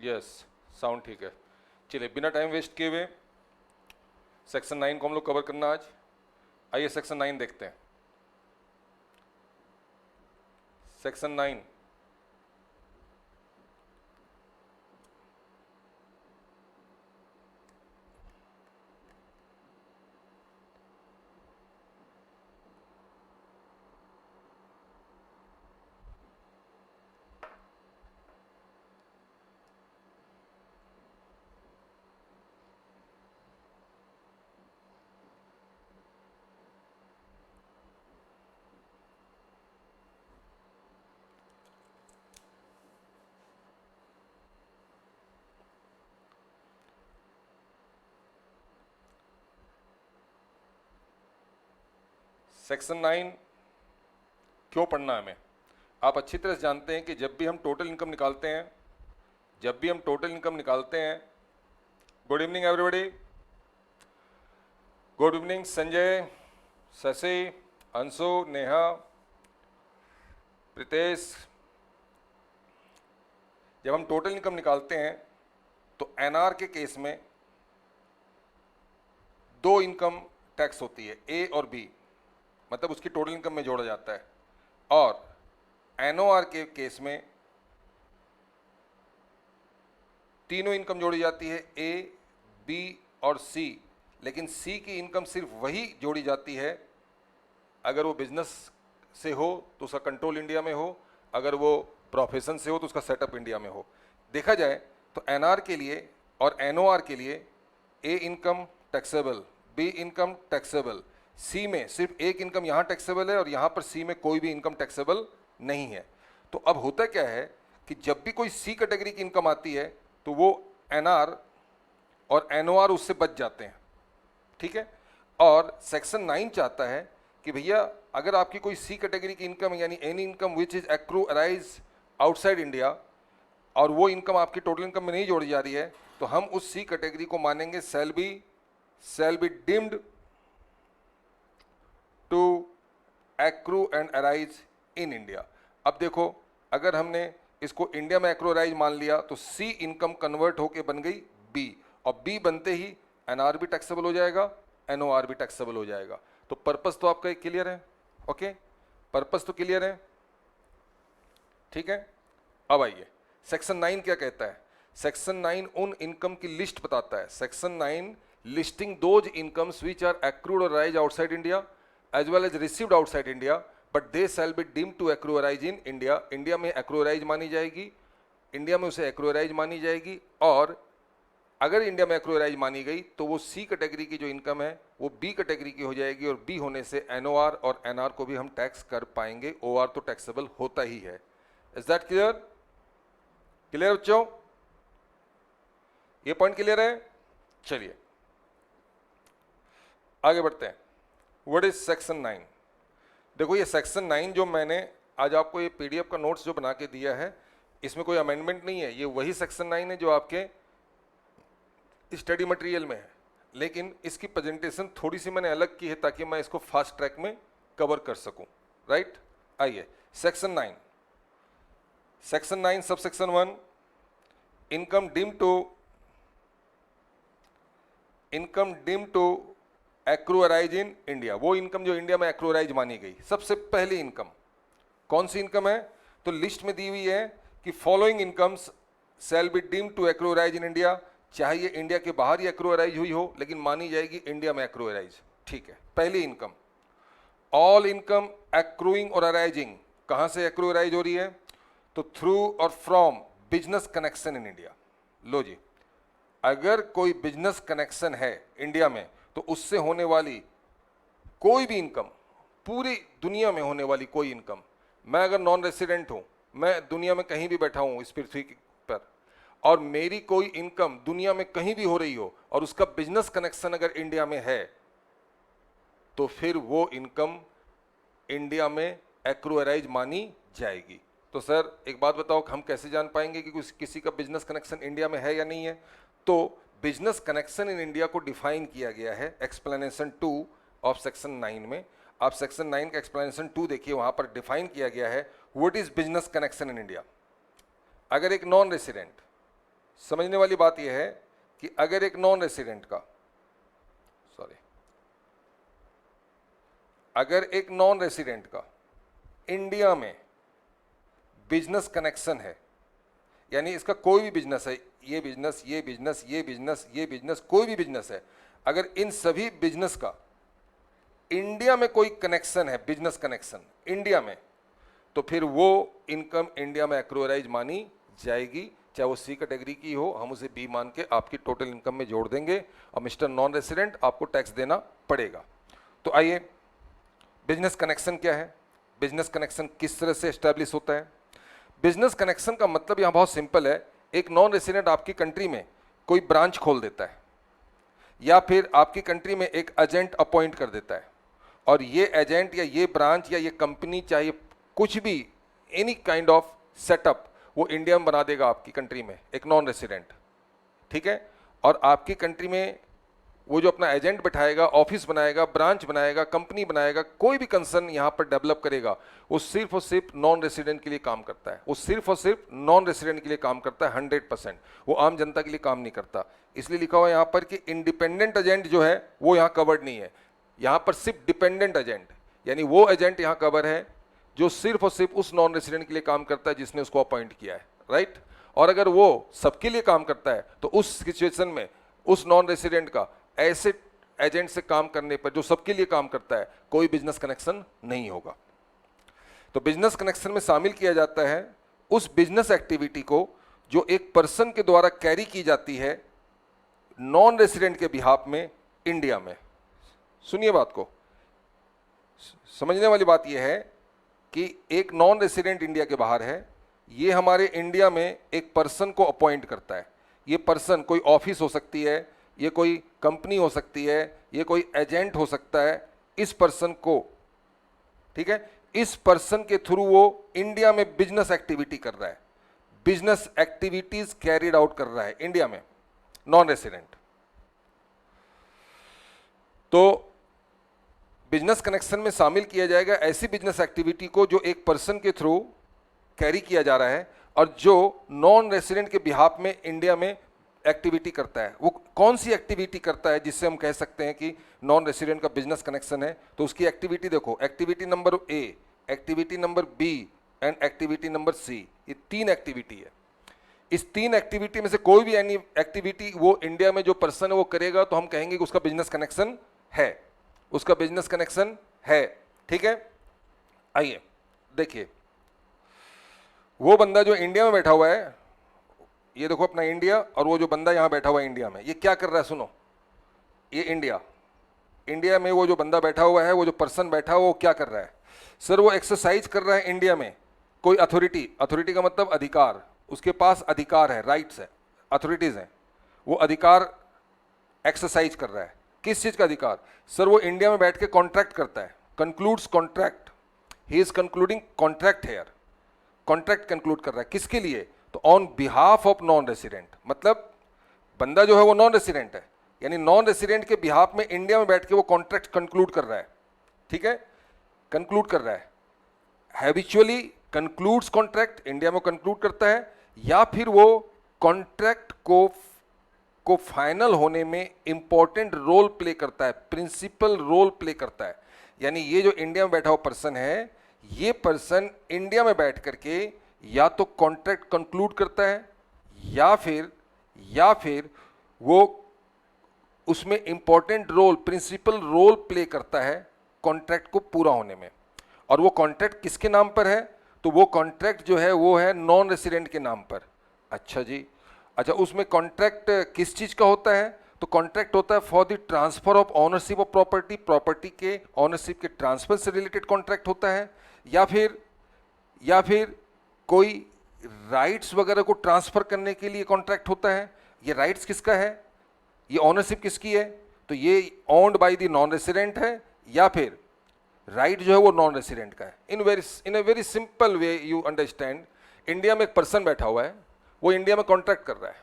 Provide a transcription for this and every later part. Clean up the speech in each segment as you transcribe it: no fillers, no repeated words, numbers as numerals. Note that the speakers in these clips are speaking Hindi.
यस, साउंड ठीक है। चलिए बिना टाइम वेस्ट किए हुए सेक्शन 9 को हम लोग कवर करना आज। आइए सेक्शन 9 देखते हैं। सेक्शन 9 सेक्शन 9 क्यों पढ़ना है हमें? आप अच्छी तरह से जानते हैं कि जब भी हम टोटल इनकम निकालते हैं, good evening everybody, good evening Sanjay, Shashi, Anshu, Neha, Pritesh. जब हम टोटल इनकम निकालते हैं तो एनआर के केस में दो इनकम टैक्स होती है, ए और बी, मतलब उसकी टोटल इनकम में जोड़ा जाता है। और एनओआर के केस में तीनों इनकम जोड़ी जाती है, ए, बी और सी। लेकिन सी की इनकम सिर्फ वही जोड़ी जाती है अगर वो बिजनेस से हो तो उसका कंट्रोल इंडिया में हो, अगर वो प्रोफेशन से हो तो उसका सेटअप इंडिया में हो। देखा जाए तो एनआर के लिए और एनओआर के लिए A income taxable, B income taxable, C में सिर्फ एक इनकम यहाँ टैक्सेबल है और यहाँ पर सी में कोई भी इनकम टैक्सेबल नहीं है। तो अब होता क्या है कि जब भी कोई सी कैटेगरी की इनकम आती है तो वो एनआर और एनओआर उससे बच जाते हैं, ठीक है। और सेक्शन 9 चाहता है कि भैया अगर आपकी कोई सी कैटेगरी की इनकम यानी any income which is accrue arise outside India और वो इनकम आपकी टोटल इनकम में नहीं जोड़ी जा रही है तो हम उस सी कैटेगरी को मानेंगे shall be deemed to accrue and arise in India. अब देखो अगर हमने इसको इंडिया में एक्रू अराइज मान लिया तो सी इनकम कन्वर्ट होके बन गई बी, और बी बनते ही एनआर भी टैक्सेबल हो जाएगा, एनओआर भी टैक्सेबल हो जाएगा। तो पर्पस तो आपका क्लियर है, ओके, पर्पस तो क्लियर है, ठीक है। अब आइए सेक्शन 9 क्या कहता है। सेक्शन 9 उन इनकम की लिस्ट बताता है। Section 9 listing those incomes which are accrued और arise outside India as well as received outside India but they shall be deemed to accrue arise in India. India में एक्रू अराइज मानी जाएगी, इंडिया में उसे एक्रू अराइज मानी जाएगी, और अगर इंडिया में एक्रू अराइज मानी गई तो वो सी कैटेगरी की जो इनकम है वो बी कैटेगरी की हो जाएगी, और बी होने से एनओआर और एनआर को भी हम टैक्स कर पाएंगे, ओआर तो टैक्सेबल होता ही है। Is that clear? क्लियर बच्चों, ये पॉइंट क्लियर है? चलिए आगे बढ़ते हैं। What is section 9? देखो ये सेक्शन 9 जो मैंने आज आपको ये पीडीएफ का नोट्स जो बना के दिया है इसमें कोई अमेंडमेंट नहीं है, ये वही सेक्शन 9 है जो आपके स्टडी मटेरियल में है, लेकिन इसकी प्रेजेंटेशन थोड़ी सी मैंने अलग की है ताकि मैं इसको फास्ट ट्रैक में कवर कर सकूं, राइट। आइए section 9, section 9 sub section 1, income deem to accrue arise in India. वो इनकम जो इंडिया में एक्रू अराइज मानी गई, सबसे पहली इनकम कौन सी इनकम है? तो लिस्ट में दी हुई है कि following incomes shall be deem to accrue arise in India. चाहे ये इंडिया के बाहर ही एक्रू अराइज हुई हो लेकिन मानी जाएगी इंडिया में एक्रू अराइज, ठीक है। पहली इनकम, ऑल इनकम एक्रूइंग और अराइजिंग, कहां से एक्रू अराइज हो रही है? तो थ्रू और from business connection in India. लो जी, अगर कोई बिजनेस कनेक्शन है इंडिया में तो उससे होने वाली कोई भी इनकम, पूरी दुनिया में होने वाली कोई इनकम, मैं अगर नॉन रेसिडेंट हूं, मैं दुनिया में कहीं भी बैठा हूं इस पृथ्वी पर, और मेरी कोई इनकम दुनिया में कहीं भी हो रही हो और उसका बिजनेस कनेक्शन अगर इंडिया में है तो फिर वो इनकम इंडिया में एक्रू अराइज मानी जाएगी। तो सर एक बात बताओ, हम कैसे जान पाएंगे कि किसी का बिजनेस कनेक्शन इंडिया में है या नहीं है? तो बिजनेस कनेक्शन इन इंडिया को डिफाइन किया गया है एक्सप्लेनेशन 2 ऑफ सेक्शन 9 में। आप सेक्शन 9 का एक्सप्लेनेशन 2 देखिए, वहां पर डिफाइन किया गया है what is business connection in India. अगर एक नॉन रेसिडेंट समझने वाली बात यह है कि अगर एक नॉन रेसिडेंट का, अगर एक नॉन रेसिडेंट का इंडिया में बिजनेस कनेक्शन है, यानी इसका कोई भी बिजनेस है, ये बिजनेस, ये बिजनेस, ये बिजनेस, ये बिजनेस, कोई भी बिजनेस है, अगर इन सभी बिजनेस का इंडिया में कोई कनेक्शन है, बिजनेस कनेक्शन इंडिया में, तो फिर वो इनकम इंडिया में एक्रूअराइज मानी जाएगी, चाहे वो सी कैटेगरी की हो, हम उसे बी मान के आपकी टोटल इनकम में जोड़ देंगे और मिस्टर नॉन रेसिडेंट आपको टैक्स देना पड़ेगा। तो आइए, बिजनेस कनेक्शन क्या है, बिजनेस कनेक्शन किस तरह से एस्टैब्लिश होता है। बिजनेस कनेक्शन का मतलब यहाँ बहुत सिंपल है, एक नॉन रेसिडेंट आपकी कंट्री में कोई ब्रांच खोल देता है या फिर आपकी कंट्री में एक एजेंट अपॉइंट कर देता है, और ये एजेंट या ये ब्रांच या ये कंपनी, चाहे कुछ भी, एनी काइंड ऑफ सेटअप, वो इंडिया में बना देगा आपकी कंट्री में एक नॉन रेसिडेंट, ठीक है। और आपकी कंट्री में वो जो अपना एजेंट बैठाएगा, ऑफिस बनाएगा, ब्रांच बनाएगा, कंपनी बनाएगा, कोई भी कंसर्न यहाँ पर डेवलप करेगा, वो सिर्फ और सिर्फ नॉन रेसिडेंट के लिए काम करता है, वो सिर्फ और सिर्फ नॉन रेसिडेंट के लिए काम करता है 100%, वो आम जनता के लिए काम नहीं करता। इसलिए लिखा हुआ है यहाँ पर कि इंडिपेंडेंट एजेंट जो है वो यहाँ कवर्ड नहीं है, यहाँ पर सिर्फ डिपेंडेंट एजेंट, यानी वो एजेंट यहाँ कवर है जो सिर्फ और सिर्फ उस नॉन रेसिडेंट के लिए काम करता है जिसने उसको अपॉइंट किया है, राइट। और अगर वो सबके लिए काम करता है तो उस सिचुएशन में उस नॉन रेसिडेंट का ऐसे एजेंट से काम करने पर, जो सबके लिए काम करता है, कोई बिजनेस कनेक्शन नहीं होगा। तो बिजनेस कनेक्शन में शामिल किया जाता है उस बिजनेस एक्टिविटी को जो एक पर्सन के द्वारा कैरी की जाती है नॉन रेसिडेंट के बिहाफ में इंडिया में। सुनिए बात को, समझने वाली बात यह है कि एक नॉन रेसिडेंट इंडिया के बाहर है, ये हमारे इंडिया में एक पर्सन को अपॉइंट करता है। ये पर्सन कोई ऑफिस हो सकती है, ये कोई कंपनी हो सकती है, ये कोई एजेंट हो सकता है, इस पर्सन को, ठीक है, इस पर्सन के थ्रू वो इंडिया में बिजनेस एक्टिविटी कर रहा है, बिजनेस एक्टिविटीज कैरिड आउट कर रहा है इंडिया में, नॉन रेसिडेंट। तो बिजनेस कनेक्शन में शामिल किया जाएगा ऐसी बिजनेस एक्टिविटी को जो एक पर्सन के थ्रू कैरी किया जा रहा है और जो नॉन रेसिडेंट के बिहाफ में इंडिया में एक्टिविटी करता है। वो कौन सी एक्टिविटी करता है जिससे हम कह सकते हैं कि नॉन रेसिडेंट का बिजनेस कनेक्शन है। तो उसकी एक्टिविटी देखो, activity number A, activity number B and activity number C, ये 3 एक्टिविटी है। इस 3 एक्टिविटी में से कोई भी एनी एक्टिविटी वो इंडिया में जो पर्सन है वो करेगा तो हम कहेंगे कि उसका बिजनेस कनेक्शन है, उसका बिजनेस कनेक्शन है, ठीक है। आइए देखिए, वो बंदा जो इंडिया में बैठा हुआ है, ये देखो अपना इंडिया, और वो जो बंदा यहां बैठा हुआ है इंडिया में, ये क्या कर रहा है, सुनो, ये इंडिया में वो जो बंदा बैठा हुआ है, वो जो पर्सन बैठा हुआ, वो क्या कर रहा है सर, वो एक्सरसाइज कर रहा है इंडिया में कोई अथॉरिटी का मतलब अधिकार, उसके पास अधिकार है, राइट्स है, अथॉरिटीज हैं, वो अधिकार एक्सरसाइज कर रहा है। किस चीज का अधिकार सर, वो इंडिया में बैठ के कॉन्ट्रैक्ट करता है, concludes contract, he is concluding contract here, contract conclude कर रहा है, किसके लिए, तो on behalf of non resident, मतलब बंदा जो है वो नॉन रेसिडेंट है, यानी नॉन रेसिडेंट के बिहाफ में इंडिया में बैठ के वो कॉन्ट्रैक्ट कंक्लूड कर रहा है, ठीक है, कंक्लूड कर रहा है, हैबिचुअली कंक्लूड्स कॉन्ट्रैक्ट, इंडिया में कंक्लूड करता है, या फिर वो कॉन्ट्रैक्ट को फाइनल होने में इंपॉर्टेंट रोल प्ले करता है, प्रिंसिपल रोल प्ले करता है। यानी ये जो इंडिया में बैठा हुआ पर्सन है, ये पर्सन इंडिया में बैठ करके या तो कॉन्ट्रैक्ट कंक्लूड करता है या फिर वो उसमें important role, principal role play करता है कॉन्ट्रैक्ट को पूरा होने में। और वो कॉन्ट्रैक्ट किसके नाम पर है, तो वो कॉन्ट्रैक्ट जो है वो है नॉन रेसिडेंट के नाम पर। अच्छा जी, अच्छा, उसमें कॉन्ट्रैक्ट किस चीज का होता है, तो कॉन्ट्रैक्ट होता है for the transfer of ownership of property, property के ऑनरशिप के ट्रांसफर से रिलेटेड कॉन्ट्रैक्ट होता है, या फिर कोई राइट्स वगैरह को ट्रांसफर करने के लिए कॉन्ट्रैक्ट होता है। ये राइट्स किसका है, ये ऑनरशिप किसकी है, तो ये owned by the non resident है, या फिर राइट जो है वो नॉन रेसिडेंट का है। In a very simple way you understand, India में एक पर्सन बैठा हुआ है, वो इंडिया में कॉन्ट्रैक्ट कर रहा है,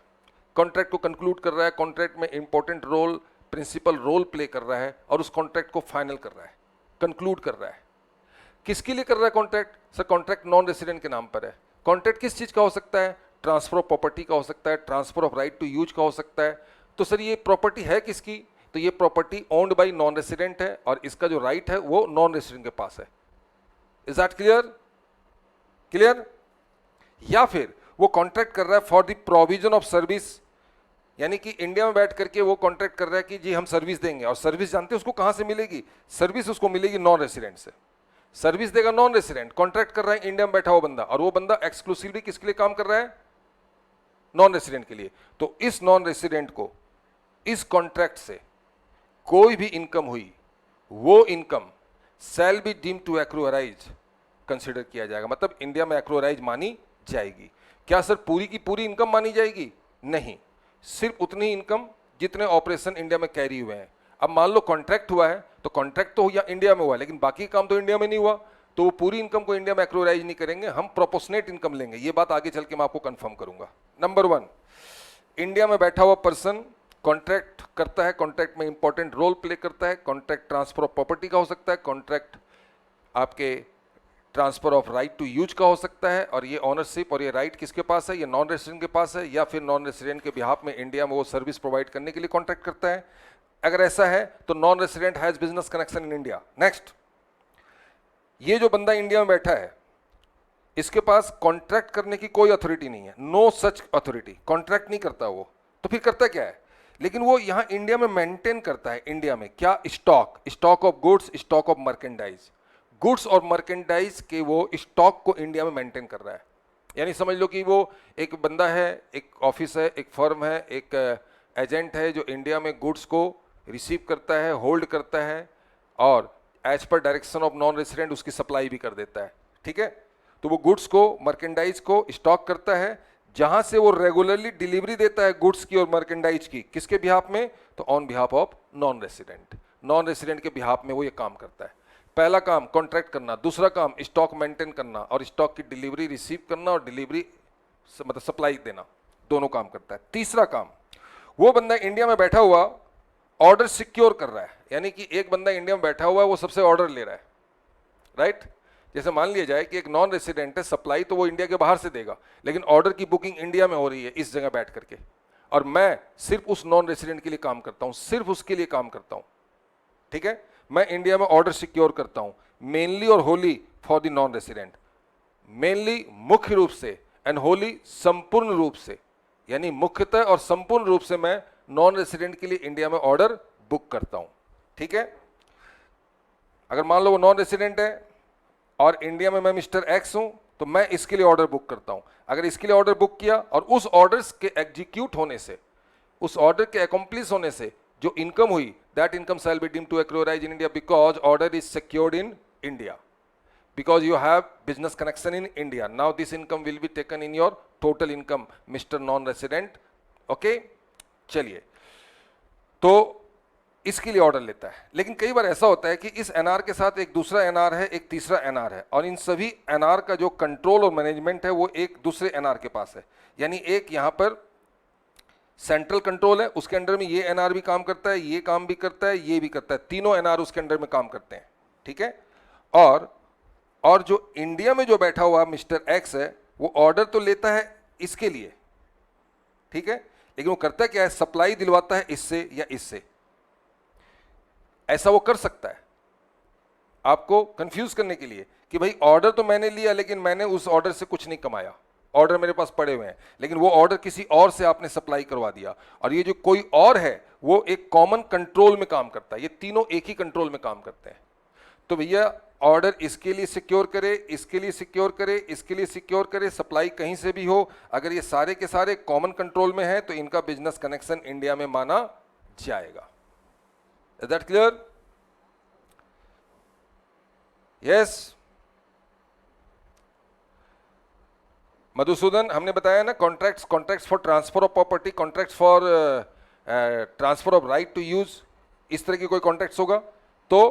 कॉन्ट्रैक्ट को कंक्लूड कर रहा है, कॉन्ट्रैक्ट में important role, principal role play कर रहा है, और उस कॉन्ट्रैक्ट को फाइनल कर रहा है, कंक्लूड कर रहा है। किसके लिए कर रहा है contract, sir contract non resident के नाम पर है। कॉन्ट्रैक्ट किस चीज का हो सकता है, ट्रांसफर ऑफ प्रॉपर्टी का हो सकता है, transfer of right to use का हो सकता है। तो सर ये प्रॉपर्टी है किसकी? तो ये property owned by non resident है और इसका जो राइट है वो नॉन रेसिडेंट के पास है। Is that clear? क्लियर? या फिर वो कॉन्ट्रैक्ट कर रहा है for the provision of service, यानी कि इंडिया में बैठ करके वो कॉन्ट्रैक्ट कर रहा है कि जी हम सर्विस देंगे, और सर्विस जानते हैं उसको कहां से मिलेगी? सर्विस उसको मिलेगी नॉन रेसिडेंट से। सर्विस देगा नॉन रेसिडेंट, कॉन्ट्रैक्ट कर रहा है इंडिया में बैठा हुआ बंदा, और वो बंदा एक्सक्लूसिवली किसके लिए काम कर रहा है? नॉन रेसिडेंट के लिए। तो इस नॉन रेसिडेंट को इस कॉन्ट्रैक्ट से कोई भी इनकम हुई, वो income shall be deemed to accrue arise consider किया जाएगा, मतलब इंडिया में एक्रू अराइज मानी जाएगी। क्या सर पूरी की पूरी इनकम मानी जाएगी? नहीं, सिर्फ उतनी इनकम जितने ऑपरेशन इंडिया में कैरी हुए हैं। अब मान लो कॉन्ट्रैक्ट हुआ है, तो कॉन्ट्रैक्ट तो या इंडिया में हुआ है, लेकिन बाकी काम तो इंडिया में नहीं हुआ, तो वो पूरी इनकम को इंडिया में एक्रूराइज नहीं करेंगे, हम प्रोपोर्शनेट इनकम लेंगे। ये बात आगे चल के मैं आपको कंफर्म करूंगा। नंबर 1, इंडिया में बैठा हुआ पर्सन कॉन्ट्रैक्ट करता है, कॉन्ट्रैक्ट में इंपॉर्टेंट रोल प्ले करता है। कॉन्ट्रैक्ट ट्रांसफर ऑफ प्रॉपर्टी का हो सकता है, कॉन्ट्रैक्ट आपके transfer of right to use का हो सकता है, और ये ऑनरशिप और ये राइट किसके पास है? ये नॉन रेसिडेंट के पास है, या फिर नॉन रेसिडेंट के बिहाफ में इंडिया में वो सर्विस प्रोवाइड करने के लिए कॉन्ट्रैक्ट करता है। अगर ऐसा है तो non resident has business connection in India. Next, ये जो बंदा इंडिया में बैठा है इसके पास कॉन्ट्रैक्ट करने की कोई अथॉरिटी नहीं है, नो सच अथॉरिटी, कॉन्ट्रैक्ट नहीं करता वो, तो फिर करता क्या है? लेकिन वो यहां इंडिया में मेंटेन करता है, इंडिया में क्या? Stock of goods, stock of merchandise, goods और मर्केंडाइज के वो स्टॉक को इंडिया में मेंटेन कर रहा है। यानी समझ लो कि वो एक बंदा है, एक ऑफिस है, एक फर्म है, एक एजेंट है जो इंडिया में गुड्स को रिसीव करता है, होल्ड करता है, और as per direction of non resident उसकी सप्लाई भी कर देता है। ठीक है, तो वो गुड्स को, मर्केंडाइज को स्टॉक करता है, जहां से वो रेगुलरली डिलीवरी देता है गुड्स की और मर्केंडाइज की, किसके बिहाफ में? तो on behalf of non resident. Non resident के बिहाफ में वो ये काम करता है। पहला काम कॉन्ट्रैक्ट करना, दूसरा काम स्टॉक मेंटेन करना और स्टॉक की डिलीवरी रिसीव करना और डिलीवरी मतलब सप्लाई देना, दोनों काम करता है। तीसरा काम, वो बंदा इंडिया में बैठा हुआ ऑर्डर सिक्योर कर रहा है, यानी कि एक बंदा इंडिया में बैठा हुआ है वो सबसे ऑर्डर ले रहा है, राइट? जैसे मान लिया जाए कि एक नॉन रेसिडेंट है, सप्लाई तो वो इंडिया के बाहर से देगा, लेकिन ऑर्डर की बुकिंग इंडिया में हो रही है इस जगह बैठ करके, और मैं सिर्फ उस नॉन रेसिडेंट के लिए काम करता हूं, सिर्फ उसके लिए काम करता हूं। ठीक है, मैं इंडिया में ऑर्डर सिक्योर करता हूं, मेनली और wholly for the non resident, mainly मुख्य रूप से, एंड होली संपूर्ण रूप से, यानी मुख्यतः और संपूर्ण रूप से मैं नॉन रेसिडेंट के लिए इंडिया में ऑर्डर बुक करता हूं। ठीक है, अगर मान लो वो नॉन रेसिडेंट है और इंडिया में मैं मिस्टर एक्स हूं, तो मैं इसके लिए ऑर्डर बुक करता हूं। अगर इसके लिए ऑर्डर बुक किया और उस ऑर्डर्स के एग्जीक्यूट होने से, उस ऑर्डर के अकम्प्लिश होने से जो इनकम हुई, that income shall be deemed to accrue arise in India because order is secured in India, because you have business connection in India. Now this income will be taken in your total income, Mr. Non-resident. Okay? चलिए, तो इसके लिए ऑर्डर लेता है। लेकिन कई बार ऐसा होता है कि इस एनआर के साथ एक दूसरा एनआर है, एक तीसरा एनआर है, और इन सभी एनआर का जो कंट्रोल और मैनेजमेंट है वो एक दूसरे एनआर के पास है। यानी एक यहाँ पर सेंट्रल कंट्रोल है, उसके अंडर में ये एनआर भी काम करता है, ये काम भी करता है, ये भी करता है, तीनों एनआर उसके अंडर में काम करते हैं। ठीक है, और जो इंडिया में जो बैठा हुआ मिस्टर एक्स है, वो ऑर्डर तो लेता है इसके लिए, ठीक है, लेकिन वो करता क्या है? सप्लाई दिलवाता है इससे या इससे। ऐसा वो कर सकता है आपको कंफ्यूज करने के लिए कि भाई ऑर्डर तो मैंने लिया, लेकिन मैंने उस ऑर्डर से कुछ नहीं कमाया, ऑर्डर मेरे पास पड़े हुए हैं, लेकिन वो ऑर्डर किसी और से आपने सप्लाई करवा दिया, और ये जो कोई और है वो एक कॉमन कंट्रोल में काम करता है, ये तीनों एक ही कंट्रोल में काम करते हैं। तो भैया ऑर्डर इसके लिए सिक्योर करे, इसके लिए सिक्योर करे, इसके लिए सिक्योर करे, सप्लाई कहीं से भी हो, अगर ये सारे के सारे कॉमन कंट्रोल में है तो इनका बिजनेस कनेक्शन इंडिया में माना जाएगा। Is that clear? Yes Madhusudan, हमने बताया ना, contracts for transfer of property, contracts for transfer of right to use, इस तरह की कोई कॉन्ट्रैक्ट्स होगा तो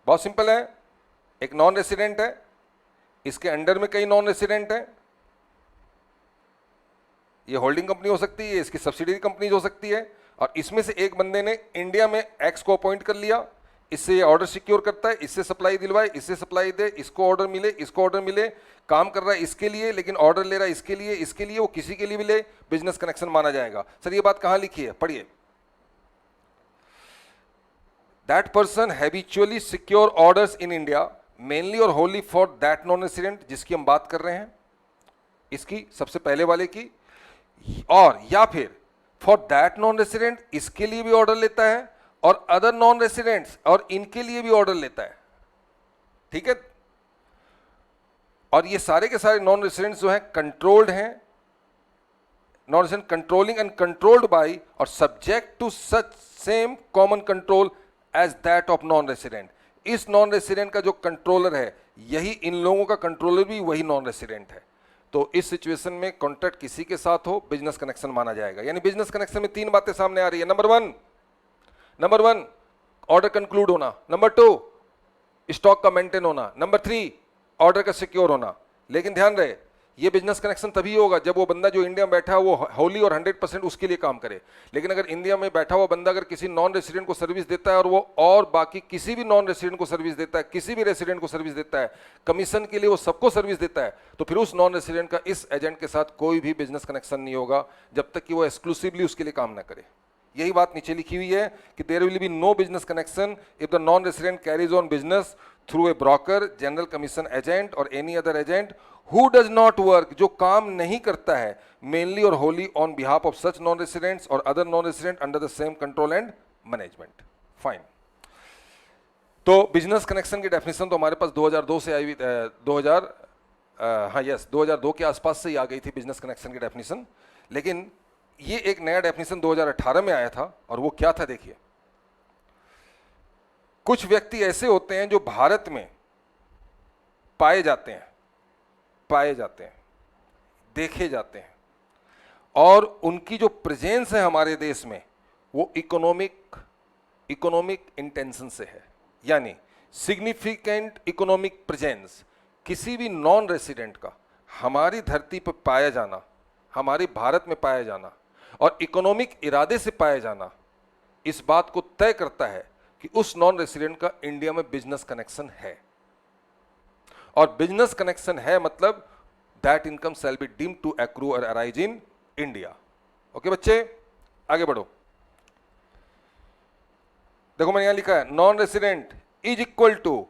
बहुत सिंपल है। एक नॉन रेसिडेंट है, इसके अंडर में कई नॉन रेसिडेंट हैं, ये होल्डिंग कंपनी हो सकती है, इसकी सब्सिडरी कंपनी हो सकती है, और इसमें से एक बंदे ने इंडिया में एक्स को अपॉइंट कर लिया, इससे ये ऑर्डर सिक्योर करता है, इससे सप्लाई दिलवाए, इससे सप्लाई दे, इसको ऑर्डर मिले, इसको ऑर्डर मिले, काम कर रहा है इसके लिए लेकिन ऑर्डर ले रहा है इसके लिए, वो किसी के लिए भी ले, बिजनेस कनेक्शन माना जाएगा। सर ये बात कहां लिखी है, पढ़िए। That person habitually secure orders in India mainly और wholly for that non resident, जिसकी हम बात कर रहे हैं, इसकी सबसे पहले वाले की, और या फिर फॉर दैट नॉन रेसिडेंट इसके लिए भी ऑर्डर लेता है और अदर नॉन रेसिडेंट्स और इनके लिए भी ऑर्डर लेता है, ठीक है। और ये सारे के सारे नॉन रेसिडेंट्स जो हैं कंट्रोल्ड हैं, non resident controlling and controlled by और subject to such same common control as that of non resident. इस नॉन रेसिडेंट का जो कंट्रोलर है, यही इन लोगों का कंट्रोलर भी वही नॉन रेसिडेंट है। तो इस सिचुएशन में कॉन्ट्रैक्ट किसी के साथ हो, बिजनेस कनेक्शन माना जाएगा। यानी बिजनेस कनेक्शन में तीन बातें सामने आ रही है। नंबर वन ऑर्डर कंक्लूड होना, नंबर 2 स्टॉक का मेंटेन होना, नंबर 3 ऑर्डर का सिक्योर होना। लेकिन ध्यान रहे, ये बिजनेस कनेक्शन तभी होगा जब वो बंदा जो इंडिया में बैठा है वो होली और 100% उसके लिए काम करे। लेकिन अगर इंडिया में बैठा हुआ बंदा अगर किसी नॉन रेसिडेंट को सर्विस देता है और वो और बाकी किसी भी नॉन रेसिडेंट को सर्विस देता है, किसी भी रेसिडेंट को सर्विस देता है, कमीशन के लिए वो सबको सर्विस देता है, तो फिर उस नॉन रेसिडेंट का इस एजेंट के साथ कोई भी बिजनेस कनेक्शन नहीं होगा जब तक कि वो एक्सक्लूसिवली उसके लिए काम ना करे। यही बात नीचे लिखी हुई है कि there will be no business connection if the non resident carries on business through a broker, general commission agent और any other agent who does not work, जो काम नहीं करता है मेनली और wholly on behalf of such non residents और other non resident under the same control and management. Fine. तो बिजनेस कनेक्शन की डेफिनेशन तो हमारे पास 2002 से आई हुई, 2002 के आसपास से ही आ गई थी बिजनेस कनेक्शन की डेफिनेशन। लेकिन ये एक नया डेफिनेशन 2018 में आया था, और वो क्या था देखिए। कुछ व्यक्ति ऐसे होते हैं जो भारत में पाए जाते हैं, देखे जाते हैं, और उनकी जो प्रेजेंस है हमारे देश में वो इकोनॉमिक इंटेंशन से है। यानी सिग्निफिकेंट इकोनॉमिक प्रेजेंस, किसी भी नॉन रेसिडेंट का हमारी धरती पर पाया जाना, हमारे भारत में पाया जाना और इकोनॉमिक इरादे से पाया जाना, इस बात को तय करता है कि उस नॉन रेसिडेंट का इंडिया में बिजनेस कनेक्शन है। और बिजनेस कनेक्शन है मतलब that income shall be deemed to accrue और अराइज इन इंडिया। ओके बच्चे, आगे बढ़ो। देखो मैंने यहां लिखा है non resident is equal to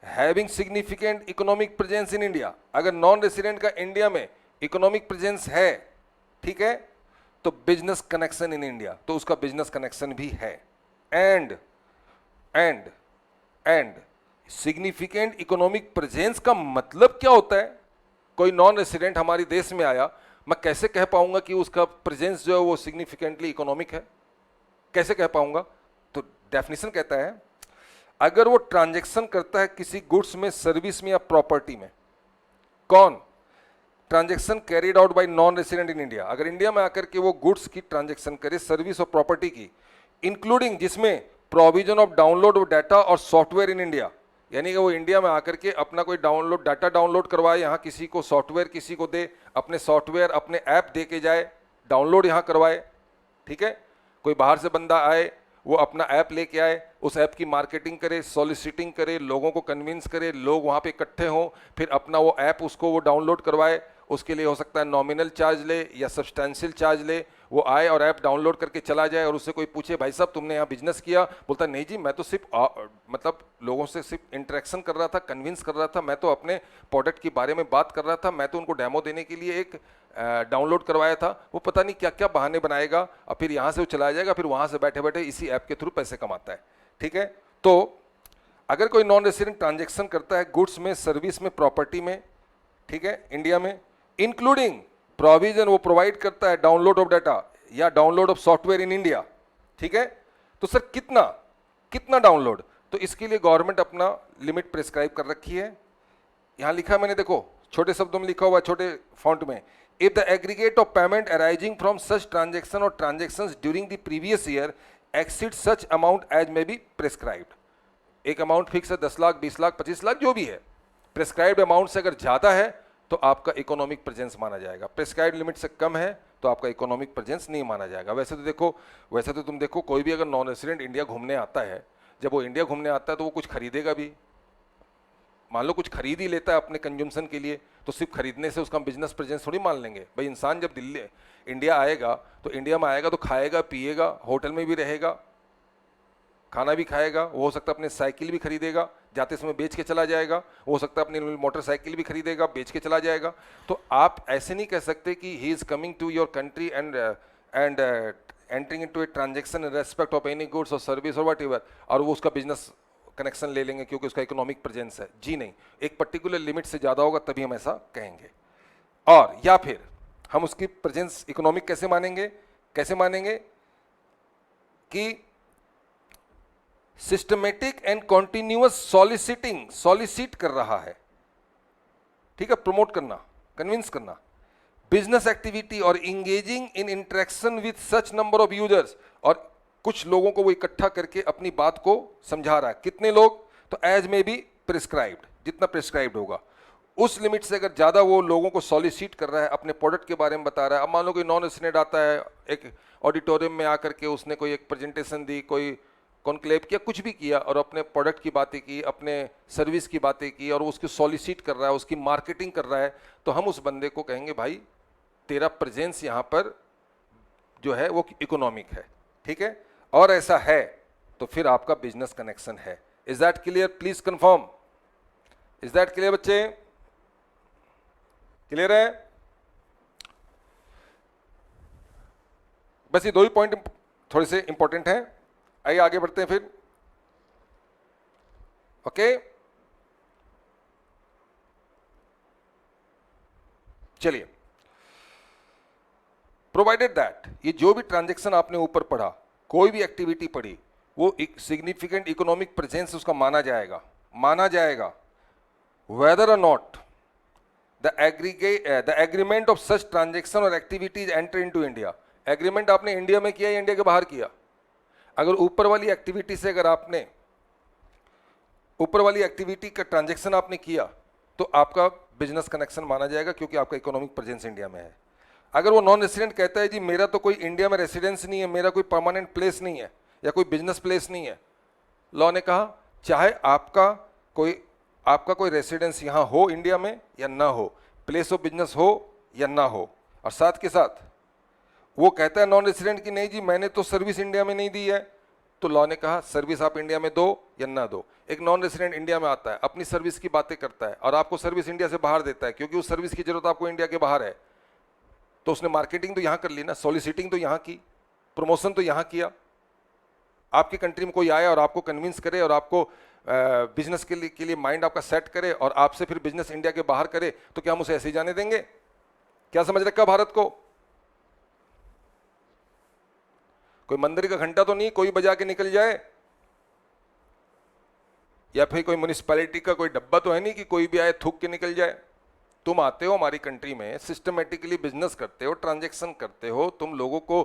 having significant economic presence in India. अगर नॉन रेसिडेंट का इंडिया में इकोनॉमिक प्रेजेंस है, ठीक है, तो बिजनेस कनेक्शन इन इंडिया, तो उसका बिजनेस कनेक्शन भी है। एंड सिग्निफिकेंट इकोनॉमिक प्रेजेंस का मतलब क्या होता है? कोई नॉन रेसिडेंट हमारे देश में आया, मैं कैसे कह पाऊंगा कि उसका प्रेजेंस जो है वो सिग्निफिकेंटली इकोनॉमिक है? कैसे कह पाऊंगा? तो डेफिनेशन कहता है अगर वो ट्रांजैक्शन करता है किसी गुड्स में, सर्विस में या प्रॉपर्टी में। कौन? Transaction carried out by non resident in India. अगर इंडिया में आकर के वो गुड्स की ट्रांजैक्शन करे, सर्विस और प्रॉपर्टी की, इंक्लूडिंग जिसमें provision of download of data और सॉफ्टवेयर इन इंडिया, यानी कि वो इंडिया में आकर के अपना कोई डाटा डाउनलोड करवाए, यहाँ किसी को सॉफ्टवेयर किसी को दे, अपने सॉफ्टवेयर अपने ऐप दे के जाए, डाउनलोड यहाँ करवाए, ठीक है। कोई बाहर से बंदा आए, वो अपना ऐप लेके आए, उस ऐप की मार्केटिंग करे, सॉलिसिटिंग करे, लोगों को कन्विंस करे, लोग वहाँ पे इकट्ठे हों, फिर अपना वो ऐप उसको वो डाउनलोड करवाए। उसके लिए हो सकता है नॉमिनल चार्ज ले या सब्सटेंशियल चार्ज ले। वो आए और ऐप डाउनलोड करके चला जाए और उससे कोई पूछे भाई साहब तुमने यहाँ बिजनेस किया, बोलता नहीं जी मैं तो सिर्फ मतलब लोगों से सिर्फ इंटरेक्शन कर रहा था, कन्विंस कर रहा था, मैं तो अपने प्रोडक्ट के बारे में बात कर रहा था, मैं तो उनको डेमो देने के लिए एक डाउनलोड करवाया था। वो पता नहीं क्या क्या बहाने बनाएगा और फिर यहाँ से वो चला जाएगा, फिर वहाँ से बैठे बैठे इसी ऐप के थ्रू पैसे कमाता है, ठीक है। तो अगर कोई नॉन रेसिडेंट ट्रांजेक्शन करता है गुड्स में, सर्विस में, प्रॉपर्टी में, ठीक है, इंडिया में, इंक्लूडिंग प्रोविजन वो प्रोवाइड करता है डाउनलोड ऑफ डाटा या download of software in India, ठीक है, तो सर कितना डाउनलोड? तो इसके लिए गवर्नमेंट अपना लिमिट प्रिस्क्राइब कर रखी है। यहां लिखा मैंने, देखो छोटे शब्दों में लिखा हुआ, छोटे फॉन्ट में, if the aggregate of payment arising from such transaction और transactions during the previous year exceed such amount as may be prescribed. एक अमाउंट फिक्स है, 10 लाख, 20 लाख, 25 लाख, जो भी है, प्रिस्क्राइब्ड अमाउंट से अगर ज्यादा है तो आपका इकोनॉमिक प्रेजेंस माना जाएगा, प्रिस्क्राइब्ड लिमिट से कम है तो आपका इकोनॉमिक प्रेजेंस नहीं माना जाएगा। वैसे तो तुम देखो कोई भी अगर नॉन रेसिडेंट इंडिया घूमने आता है जब वो इंडिया घूमने आता है तो वो कुछ खरीदेगा भी। मान लो कुछ खरीद ही लेता है अपने कंजम्पशन के लिए, तो सिर्फ खरीदने से उसका बिजनेस प्रेजेंस थोड़ी मान लेंगे भाई। इंसान जब दिल्ली इंडिया आएगा तो इंडिया में आएगा तो खाएगा पिएगा, होटल में भी रहेगा, खाना भी खाएगा, वो हो सकता है अपने साइकिल भी खरीदेगा, जाते समय बेच के चला जाएगा, हो सकता है अपनी मोटरसाइकिल भी खरीदेगा, बेच के चला जाएगा। तो आप ऐसे नहीं कह सकते कि he is coming to your country and entering into a transaction in respect of any goods और सर्विस और व्हाटएवर, और वो उसका बिजनेस कनेक्शन ले लेंगे क्योंकि उसका इकोनॉमिक प्रेजेंस है। जी नहीं, एक पर्टिकुलर लिमिट से ज़्यादा होगा तभी हम ऐसा कहेंगे। और या फिर हम उसकी प्रेजेंस इकोनॉमिक कैसे मानेंगे, कैसे मानेंगे कि systematic and continuous soliciting, solicit कर रहा है, ठीक है, प्रमोट करना, कन्विंस करना, बिजनेस एक्टिविटी और engaging in interaction with such number of users, और कुछ लोगों को वो इकट्ठा करके अपनी बात को समझा रहा है। कितने लोग, तो एज में भी प्रिस्क्राइब्ड, जितना प्रिस्क्राइब्ड होगा उस लिमिट से अगर ज़्यादा वो लोगों को सॉलिसिट कर रहा है, अपने प्रोडक्ट के बारे में बता रहा है। अब मान लो कोई नॉन रेसिडेंट आता है, एक ऑडिटोरियम में आकर के उसने कोई एक प्रेजेंटेशन दी, कोई कॉन्क्लेव किया, कुछ भी किया, और अपने प्रोडक्ट की बातें की, अपने सर्विस की बातें की, और उसकी सॉलिसिट कर रहा है, उसकी मार्केटिंग कर रहा है, तो हम उस बंदे को कहेंगे भाई तेरा प्रेजेंस यहाँ पर जो है वो इकोनॉमिक है, ठीक है। और ऐसा है तो फिर आपका बिजनेस कनेक्शन है। Is that clear? Please confirm. Is that clear बच्चे? क्लियर है? बस ये दो ही पॉइंट थोड़े से इंपॉर्टेंट हैं। आइए आगे बढ़ते हैं फिर। ओके, चलिए। प्रोवाइडेड दैट, ये जो भी ट्रांजैक्शन आपने ऊपर पढ़ा, कोई भी एक्टिविटी पढ़ी, वो एक सिग्निफिकेंट इकोनॉमिक प्रेजेंस उसका माना जाएगा वेदर और not the agreement of such transaction और activities enter into India. Agreement आपने इंडिया में किया या इंडिया के बाहर किया? अगर ऊपर वाली एक्टिविटी से अगर आपने ऊपर वाली एक्टिविटी का ट्रांजैक्शन आपने किया तो आपका बिजनेस कनेक्शन माना जाएगा, क्योंकि आपका इकोनॉमिक प्रेजेंस इंडिया में है। अगर वो नॉन रेसिडेंट कहता है जी मेरा तो कोई इंडिया में रेसिडेंस नहीं है, मेरा कोई परमानेंट प्लेस नहीं है या कोई बिजनेस प्लेस नहीं है, लॉ ने कहा चाहे आपका कोई रेसिडेंस यहाँ हो इंडिया में या ना हो, प्लेस ऑफ बिजनेस हो या ना हो, और साथ के साथ वो कहता है नॉन रेसिडेंट की नहीं जी मैंने तो सर्विस इंडिया में नहीं दी है, तो लॉ ने कहा सर्विस आप इंडिया में दो या ना दो। एक नॉन रेसिडेंट इंडिया में आता है, अपनी सर्विस की बातें करता है और आपको सर्विस इंडिया से बाहर देता है, क्योंकि उस सर्विस की जरूरत आपको इंडिया के बाहर है, तो उसने मार्केटिंग तो यहाँ कर ली ना, सॉलिसिटिंग तो यहाँ की, प्रमोशन तो यहाँ किया। आपकी कंट्री में कोई आया और आपको कन्विंस करे और आपको बिजनेस के लिए माइंड आपका सेट करे और आपसे फिर बिजनेस इंडिया के बाहर करे, तो क्या हम उसे ऐसे ही जाने देंगे? क्या समझ रखा भारत को? कोई मंदिर का घंटा तो नहीं कोई बजा के निकल जाए, या फिर कोई म्युनिसिपैलिटी का कोई डब्बा तो है नहीं कि कोई भी आए थूक के निकल जाए। तुम आते हो हमारी कंट्री में, सिस्टमेटिकली बिजनेस करते हो, ट्रांजैक्शन करते हो, तुम लोगों को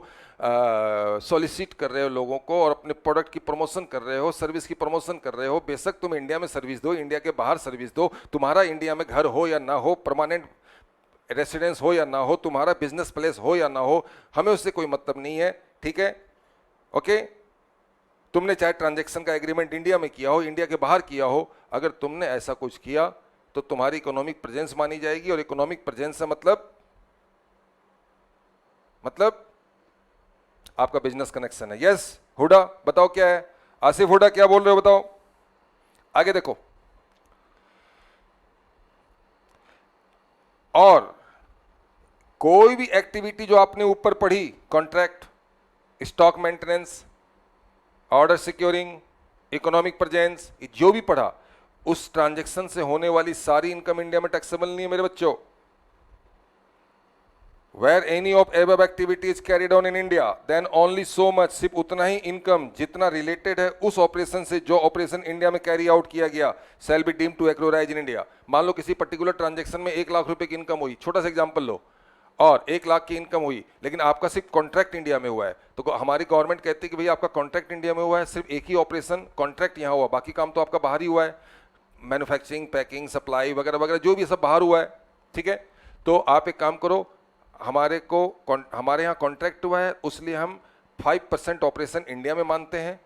सॉलिसिट कर रहे हो लोगों को, और अपने प्रोडक्ट की प्रमोशन कर रहे हो, सर्विस की प्रमोशन कर रहे हो। बेशक तुम इंडिया में सर्विस दो, इंडिया के बाहर सर्विस दो, तुम्हारा इंडिया में घर हो या ना हो, परमानेंट रेसिडेंस हो या ना हो, तुम्हारा बिजनेस प्लेस हो या ना हो, हमें उससे कोई मतलब नहीं है, ठीक है। ओके, तुमने चाहे ट्रांजैक्शन का एग्रीमेंट इंडिया में किया हो, इंडिया के बाहर किया हो, अगर तुमने ऐसा कुछ किया तो तुम्हारी इकोनॉमिक प्रेजेंस मानी जाएगी। और इकोनॉमिक प्रेजेंस से मतलब आपका बिजनेस कनेक्शन है। यस हुडा बताओ क्या है? आसिफ हुडा क्या बोल रहे हो बताओ? आगे देखो। और कोई भी एक्टिविटी जो आपने ऊपर पढ़ी, contract, stock maintenance, order securing, economic presence, जो भी पढ़ा, उस ट्रांजैक्शन से होने वाली सारी इनकम इंडिया में टैक्सेबल नहीं है मेरे बच्चों। Where any of above activity is carried on in India then only so much, सिर्फ उतना ही इनकम जितना रिलेटेड है उस ऑपरेशन से जो ऑपरेशन इंडिया में कैरी आउट किया गया, shall be deemed to accrue arise in India. मान लो किसी पर्टिकुलर ट्रांजैक्शन में 1 लाख रुपए की इनकम हुई, छोटा सा एग्जांपल लो, और 1 लाख की इनकम हुई, लेकिन आपका सिर्फ कॉन्ट्रैक्ट इंडिया में हुआ है, तो हमारी गवर्नमेंट कहती है कि भैया आपका कॉन्ट्रैक्ट इंडिया में हुआ है, सिर्फ एक ही ऑपरेशन कॉन्ट्रैक्ट यहाँ हुआ, बाकी काम तो आपका बाहर ही हुआ है, मैन्युफैक्चरिंग, पैकिंग, सप्लाई वगैरह वगैरह जो भी सब बाहर हुआ है, ठीक है। तो आप एक काम करो, हमारे यहाँ कॉन्ट्रैक्ट हुआ है, उसलिए हम 5% ऑपरेशन इंडिया में मानते हैं,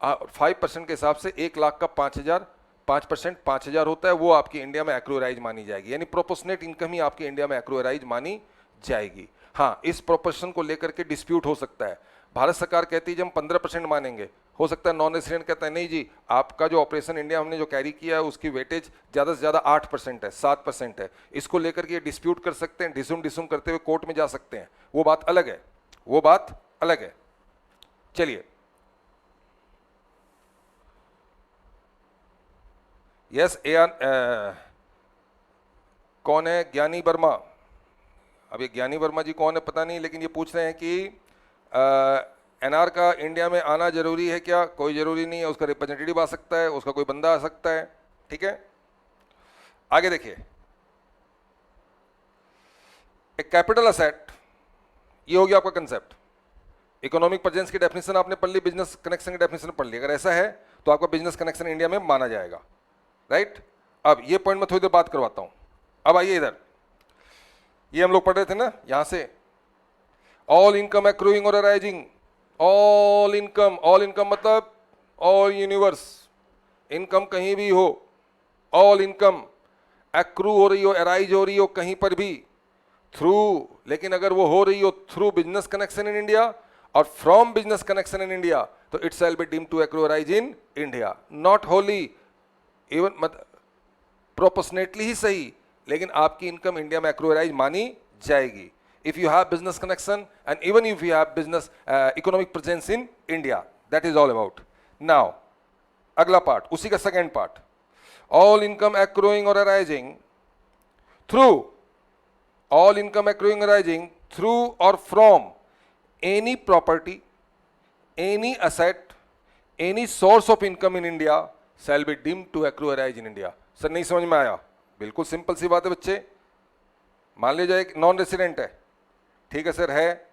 5% के हिसाब से 1 लाख का 5,000, 5% 5,000 होता है, वो आपकी इंडिया में एक्रूअराइज मानी जाएगी, यानी प्रोपोर्शनेट इनकम ही आपकी इंडिया में एक्रूअराइज मानी जाएगी। हाँ, इस प्रोपोर्शन को लेकर के डिस्प्यूट हो सकता है। भारत सरकार कहती है जब हम 15% मानेंगे, हो सकता है नॉन रेसिडेंट कहता है नहीं जी, आपका जो ऑपरेशन इंडिया हमने जो कैरी किया है उसकी वेटेज ज़्यादा से ज़्यादा 8% है, 7% है, इसको लेकर के डिस्प्यूट कर सकते हैं, डिसुम करते हुए कोर्ट में जा सकते हैं, वो बात अलग है, वो बात अलग है। चलिए, यस कौन है? ज्ञानी वर्मा। अब ये ज्ञानी वर्मा जी कौन है पता नहीं, लेकिन ये पूछ रहे हैं कि एनआर का इंडिया में आना जरूरी है क्या? कोई जरूरी नहीं है, उसका रिप्रेजेंटेटिव आ सकता है, उसका कोई बंदा आ सकता है, ठीक है। आगे देखिए, एक कैपिटल असेट, ये हो गया आपका कंसेप्ट। इकोनॉमिक प्रेजेंस की डेफिनेशन आपने पढ़ ली, बिजनेस कनेक्शन की डेफिनेशन पढ़ ली। अगर ऐसा है तो आपका बिजनेस कनेक्शन इंडिया में माना जाएगा, राइट। अब ये पॉइंट में थोड़ी देर बात करवाता हूं। अब आइए इधर, ये हम लोग पढ़ रहे थे ना, यहां से ऑल इनकम एक्रूइंग और अराइजिंग, ऑल इनकम मतलब ऑल यूनिवर्स, इनकम कहीं भी हो, ऑल इनकम एक्रू हो रही हो, अराइज हो रही हो कहीं पर भी, थ्रू, लेकिन अगर वो हो रही हो through business connection in India और from business connection in India, तो it shall be deemed to accrue arise in India, not wholly even मत प्रोपोर्शनेटली ही सही, लेकिन आपकी इनकम इंडिया में एक्रू अराइज मानी जाएगी if you have business connection and even if you have business economic presence in India. That is all about. Now, अगला पार्ट, उसी का second part, all income accruing or arising through, all income accruing arising through or from any property, any asset, any source of income in India shall be deemed to accrue arise in India. Sir नहीं समझ में आया? बिल्कुल सिंपल सी बात है बच्चे। मान लीजिए एक नॉन रेसिडेंट है, ठीक है सर, है,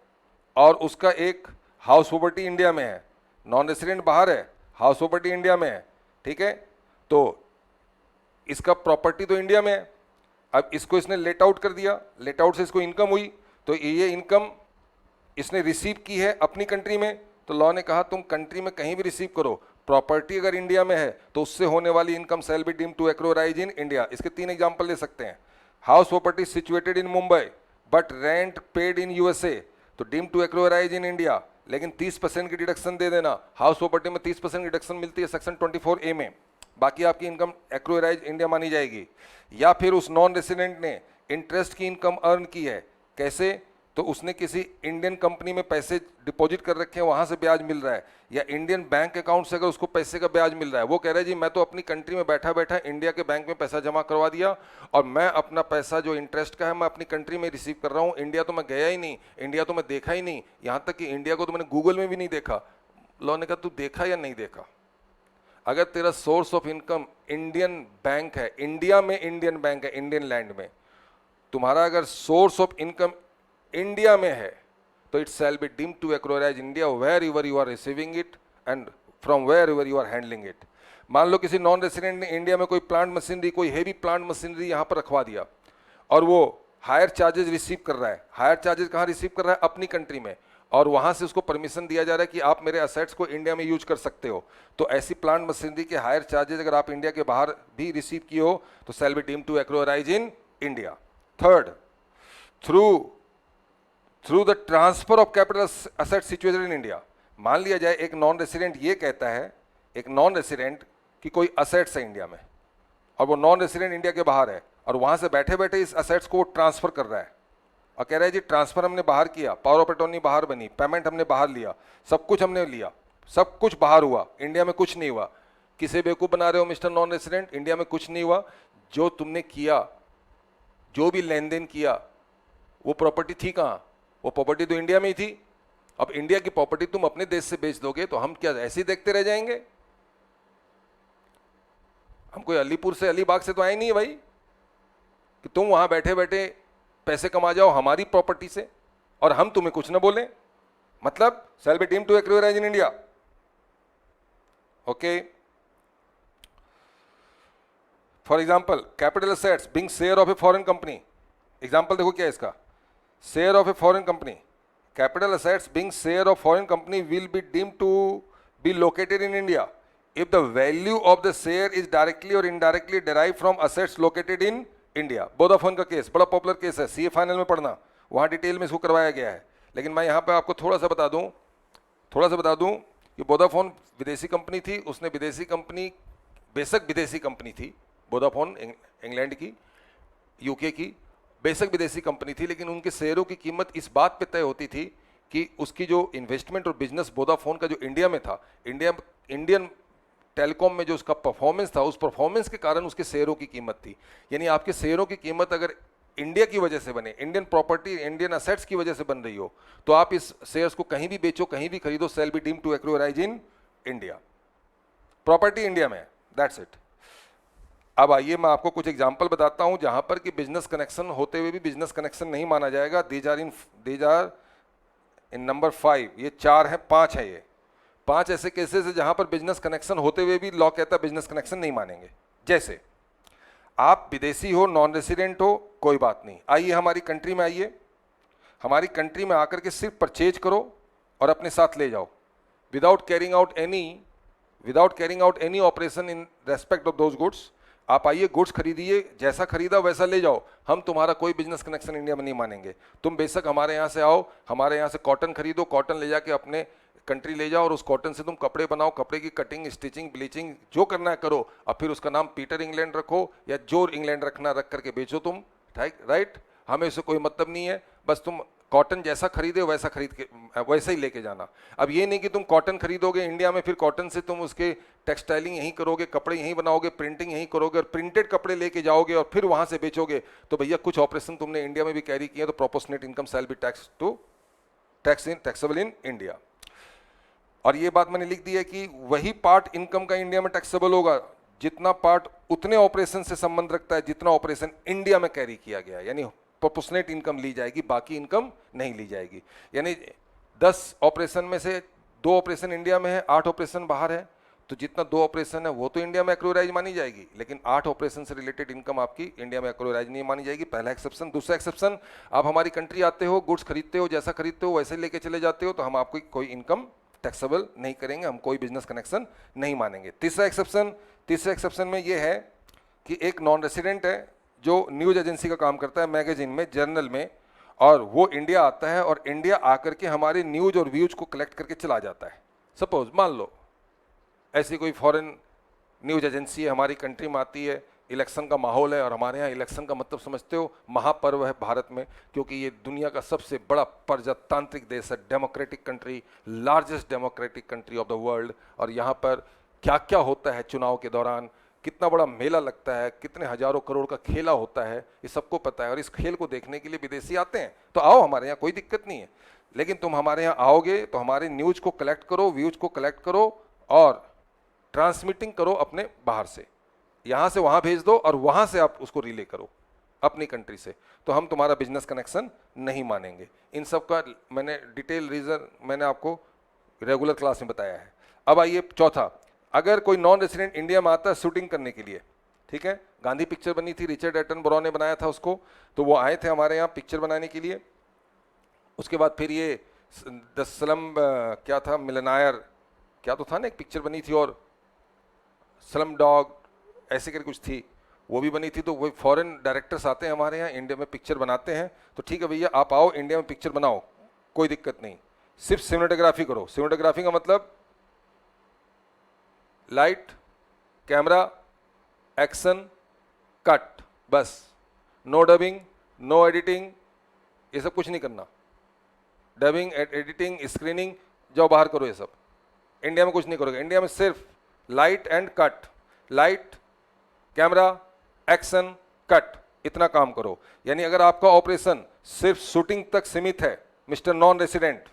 और उसका एक हाउस प्रॉपर्टी इंडिया में है, नॉन रेसिडेंट बाहर है, हाउस प्रॉपर्टी इंडिया में है, ठीक है, तो इसका प्रॉपर्टी तो इंडिया में है। अब इसको इसने लेट आउट कर दिया, लेट आउट से इसको इनकम हुई, तो ये इनकम इसने रिसीव की है अपनी कंट्री में, तो लॉ ने कहा तुम कंट्री में कहीं भी रिसीव करो, प्रॉपर्टी अगर इंडिया में है तो उससे होने वाली income shall be deemed to accrue arise in India. इसके 3 एग्जाम्पल ले सकते हैं। House property situated in Mumbai but rent paid in USA, तो deem to accrue arise in India, लेकिन 30% की डिडक्शन दे देना। हाउस प्रॉपर्टी में 30% की डिडक्शन मिलती है सेक्शन 24A में, बाकी आपकी इनकम एक्रू अराइज इंडिया मानी जाएगी। या फिर उस नॉन रेसिडेंट ने इंटरेस्ट की इनकम अर्न की है, कैसे? तो उसने किसी इंडियन कंपनी में पैसे डिपॉजिट कर रखे हैं, वहां से ब्याज मिल रहा है, या इंडियन बैंक अकाउंट से अगर उसको पैसे का ब्याज मिल रहा है, वो कह रहा है जी मैं तो अपनी कंट्री में बैठा बैठा इंडिया के बैंक में पैसा जमा करवा दिया और मैं अपना पैसा जो इंटरेस्ट का है मैं अपनी कंट्री में रिसीव कर रहा हूँ, इंडिया तो मैं गया ही नहीं, इंडिया तो मैं देखा ही नहीं, यहाँ तक कि इंडिया को तो मैंने गूगल में भी नहीं देखा। लॉ ने कहा तू देखा या नहीं देखा? अगर तेरा source of income Indian bank है, इंडिया में इंडियन बैंक है, इंडियन लैंड में, तुम्हारा अगर सोर्स ऑफ इनकम इंडिया में है, तो it shall be deemed to accrue arise India wherever you are receiving it and from wherever you are handling it. मान लो किसी नॉन रेसिडेंट ने इंडिया में कोई प्लांट मशीनरी, कोई हेवी प्लांट मशीनरी यहाँ पर रखवा दिया और वो हायर चार्जेस रिसीव कर रहा है। हायर चार्जेस कहाँ रिसीव कर रहा है? अपनी कंट्री में, और वहाँ से उसको परमिशन दिया जा रहा है कि आप मेरे असेट्स को इंडिया में यूज कर सकते हो। तो ऐसी प्लांट मशीनरी के हायर चार्जेस अगर आप इंडिया के बाहर भी रिसीव किए हो तो shall be deemed to accrue arise in India. Third, through the transfer of capital asset situated in India. मान लिया जाए एक नॉन रेसिडेंट ये कहता है, एक नॉन रेसिडेंट कि कोई असेट्स है इंडिया में और वो नॉन रेसिडेंट इंडिया के बाहर है और वहां से बैठे बैठे इस असेट्स को वो ट्रांसफर कर रहा है और कह रहा है जी ट्रांसफर हमने बाहर किया, पावर ऑफ अटॉर्नी बाहर बनी, पेमेंट हमने बाहर लिया, सब कुछ हमने लिया, सब कुछ बाहर हुआ, इंडिया में कुछ नहीं हुआ। किसे बेवकूफ़ बना रहे हो मिस्टर नॉन रेसिडेंट? इंडिया में कुछ नहीं हुआ। जो तुमने किया, जो भी लेन देन किया, वो प्रॉपर्टी थी कहाँ? वो प्रॉपर्टी तो इंडिया में ही थी। अब इंडिया की प्रॉपर्टी तुम अपने देश से बेच दोगे तो हम क्या ऐसे ही देखते रह जाएंगे? हम कोई अलीपुर से, अलीबाग से तो आए नहीं है भाई कि तुम वहां बैठे बैठे पैसे कमा जाओ हमारी प्रॉपर्टी से और हम तुम्हें कुछ ना बोले। मतलब shall be deemed to accrue arise in India. Okay, for example capital assets being share of a foreign company. Example देखो क्या है इसका, share of a foreign company, capital assets being share of foreign company will be deemed to be located in India if the value of the share is directly or indirectly derived from assets located in India. Vodafone का केस बड़ा पॉपुलर केस है, सीए फाइनल में पढ़ना, वहाँ डिटेल में इसको करवाया गया है। लेकिन मैं यहाँ पे आपको थोड़ा सा बता दूँ कि वोडाफोन विदेशी कंपनी थी, उसने विदेशी कंपनी, बेशक विदेशी कंपनी थी वोडाफोन, इंग्लैंड की, यूके की, बेशक विदेशी कंपनी थी, लेकिन उनके शेयरों की कीमत इस बात पे तय होती थी कि उसकी जो इन्वेस्टमेंट और बिजनेस वोडाफोन का जो इंडिया में था, इंडियन टेलीकॉम में जो उसका परफॉर्मेंस था, उस परफॉर्मेंस के कारण उसके शेयरों की कीमत थी। यानी आपके शेयरों की कीमत अगर इंडिया की वजह से बने, इंडियन प्रॉपर्टी, इंडियन असेट्स की वजह से बन रही हो, तो आप इस शेयर्स को कहीं भी बेचो, कहीं भी खरीदो, sale be deem to accrue arise in India, property India में, दैट्स इट। अब आइए मैं आपको कुछ एग्जांपल बताता हूं जहां पर कि बिजनेस कनेक्शन होते हुए भी बिजनेस कनेक्शन नहीं माना जाएगा। दीज आर इन नंबर 5, ये 4 है, 5 है, ये 5 ऐसे केसेस है जहां पर बिजनेस कनेक्शन होते हुए भी लॉ कहता है बिजनेस कनेक्शन नहीं मानेंगे। जैसे आप विदेशी हो, नॉन रेसिडेंट हो, कोई बात नहीं, आइए हमारी कंट्री में आइए, हमारी कंट्री में आकर के सिर्फ परचेज करो और अपने साथ ले जाओ, without carrying out any operation in respect of those goods. आप आइए, गुड्स खरीदिए, जैसा खरीदा वैसा ले जाओ, हम तुम्हारा कोई बिजनेस कनेक्शन इंडिया में नहीं मानेंगे। तुम बेशक हमारे यहाँ से आओ, हमारे यहाँ से कॉटन खरीदो, कॉटन ले जाके अपने कंट्री ले जाओ और उस कॉटन से तुम कपड़े बनाओ, कपड़े की कटिंग, स्टिचिंग, ब्लीचिंग जो करना है करो, और फिर उसका नाम पीटर इंग्लैंड रखो या जोर इंग्लैंड रखना, रख करके बेचो तुम, राइट। हमें उससे कोई मतलब नहीं है, बस तुम कॉटन जैसा खरीदे वैसा खरीद के वैसे ही लेके जाना। अब ये नहीं कि तुम कॉटन खरीदोगे इंडिया में, फिर कॉटन से तुम उसके टेक्सटाइलिंग यहीं करोगे, कपड़े यहीं बनाओगे, प्रिंटिंग यहीं करोगे और प्रिंटेड कपड़े लेके जाओगे और फिर वहां से बेचोगे, तो भैया कुछ ऑपरेशन तुमने इंडिया में भी कैरी किए तो proportionate income shall be taxable in India. और ये बात मैंने लिख दी है कि वही पार्ट इनकम का इंडिया में टैक्सेबल होगा जितना पार्ट उतने ऑपरेशन से संबंध रखता है जितना ऑपरेशन इंडिया में कैरी किया गया, यानी प्रोपोर्शनेट इनकम ली जाएगी, बाकी इनकम नहीं ली जाएगी। यानी 10 ऑपरेशन में से 2 ऑपरेशन इंडिया में है, 8 ऑपरेशन बाहर है, तो जितना 2 ऑपरेशन है वो तो इंडिया में एक्वायराइज मानी जाएगी, लेकिन 8 ऑपरेशन से रिलेटेड इनकम आपकी इंडिया में एक्वायराइज नहीं मानी जाएगी। पहला एक्सेप्शन। दूसरा एक्सेप्शन, आप हमारी कंट्री आते हो, गुड्स खरीदते हो, जैसा खरीदते हो वैसे लेके चले जाते हो, तो हम आपको कोई इनकम टैक्सेबल नहीं करेंगे, हम कोई बिजनेस कनेक्शन नहीं मानेंगे। तीसरा एक्सेप्शन में ये है कि एक नॉन रेसिडेंट है जो न्यूज एजेंसी का काम करता है, मैगजीन में, जर्नल में, और वो इंडिया आता है और इंडिया आकर के हमारे न्यूज और व्यूज को कलेक्ट करके चला जाता है। सपोज मान लो ऐसी कोई फॉरेन न्यूज एजेंसी है, हमारी कंट्री में आती है, इलेक्शन का माहौल है, और हमारे यहाँ इलेक्शन का मतलब समझते हो, महापर्व है भारत में, क्योंकि ये दुनिया का सबसे बड़ा प्रजातांत्रिक देश है, democratic country, largest democratic country of the world. और यहाँ पर क्या क्या होता है चुनाव के दौरान, कितना बड़ा मेला लगता है, कितने हजारों करोड़ का खेला होता है, ये सबको पता है। और इस खेल को देखने के लिए विदेशी आते हैं, तो आओ हमारे यहाँ, कोई दिक्कत नहीं है। लेकिन तुम हमारे यहाँ आओगे तो हमारे न्यूज को कलेक्ट करो, व्यूज को कलेक्ट करो और ट्रांसमिटिंग करो अपने बाहर से, यहाँ से वहाँ भेज दो और वहाँ से आप उसको रिले करो अपनी कंट्री से, तो हम तुम्हारा बिजनेस कनेक्शन नहीं मानेंगे। इन सब का मैंने डिटेल रीज़न मैंने आपको रेगुलर क्लास में बताया है। अब आइए चौथा, अगर कोई नॉन रेसिडेंट इंडिया में आता है शूटिंग करने के लिए, ठीक है, गांधी पिक्चर बनी थी, रिचर्ड एटनबरो ने बनाया था उसको, तो वो आए थे हमारे यहाँ पिक्चर बनाने के लिए। उसके बाद फिर ये द स्लम क्या था, मिलनायर क्या तो था ना, एक पिक्चर बनी थी, और स्लम डॉग ऐसे करके कुछ थी, वो भी बनी थी। तो वही फॉरेन डायरेक्टर्स आते हैं हमारे यहाँ, इंडिया में पिक्चर बनाते हैं, तो ठीक है भैया आप आओ इंडिया में पिक्चर बनाओ, कोई दिक्कत नहीं, सिर्फ सिनेमेटोग्राफी करो। सिनेमेटोग्राफी का मतलब लाइट, कैमरा, एक्शन, कट, बस, नो डबिंग, नो एडिटिंग, ये सब कुछ नहीं करना। डबिंग, एडिटिंग, स्क्रीनिंग जाओ बाहर करो, ये सब इंडिया में कुछ नहीं करोगे। इंडिया में सिर्फ light and cut, light, camera, action, cut, इतना काम करो। यानी अगर आपका ऑपरेशन सिर्फ शूटिंग तक सीमित है, मिस्टर नॉन रेसिडेंट,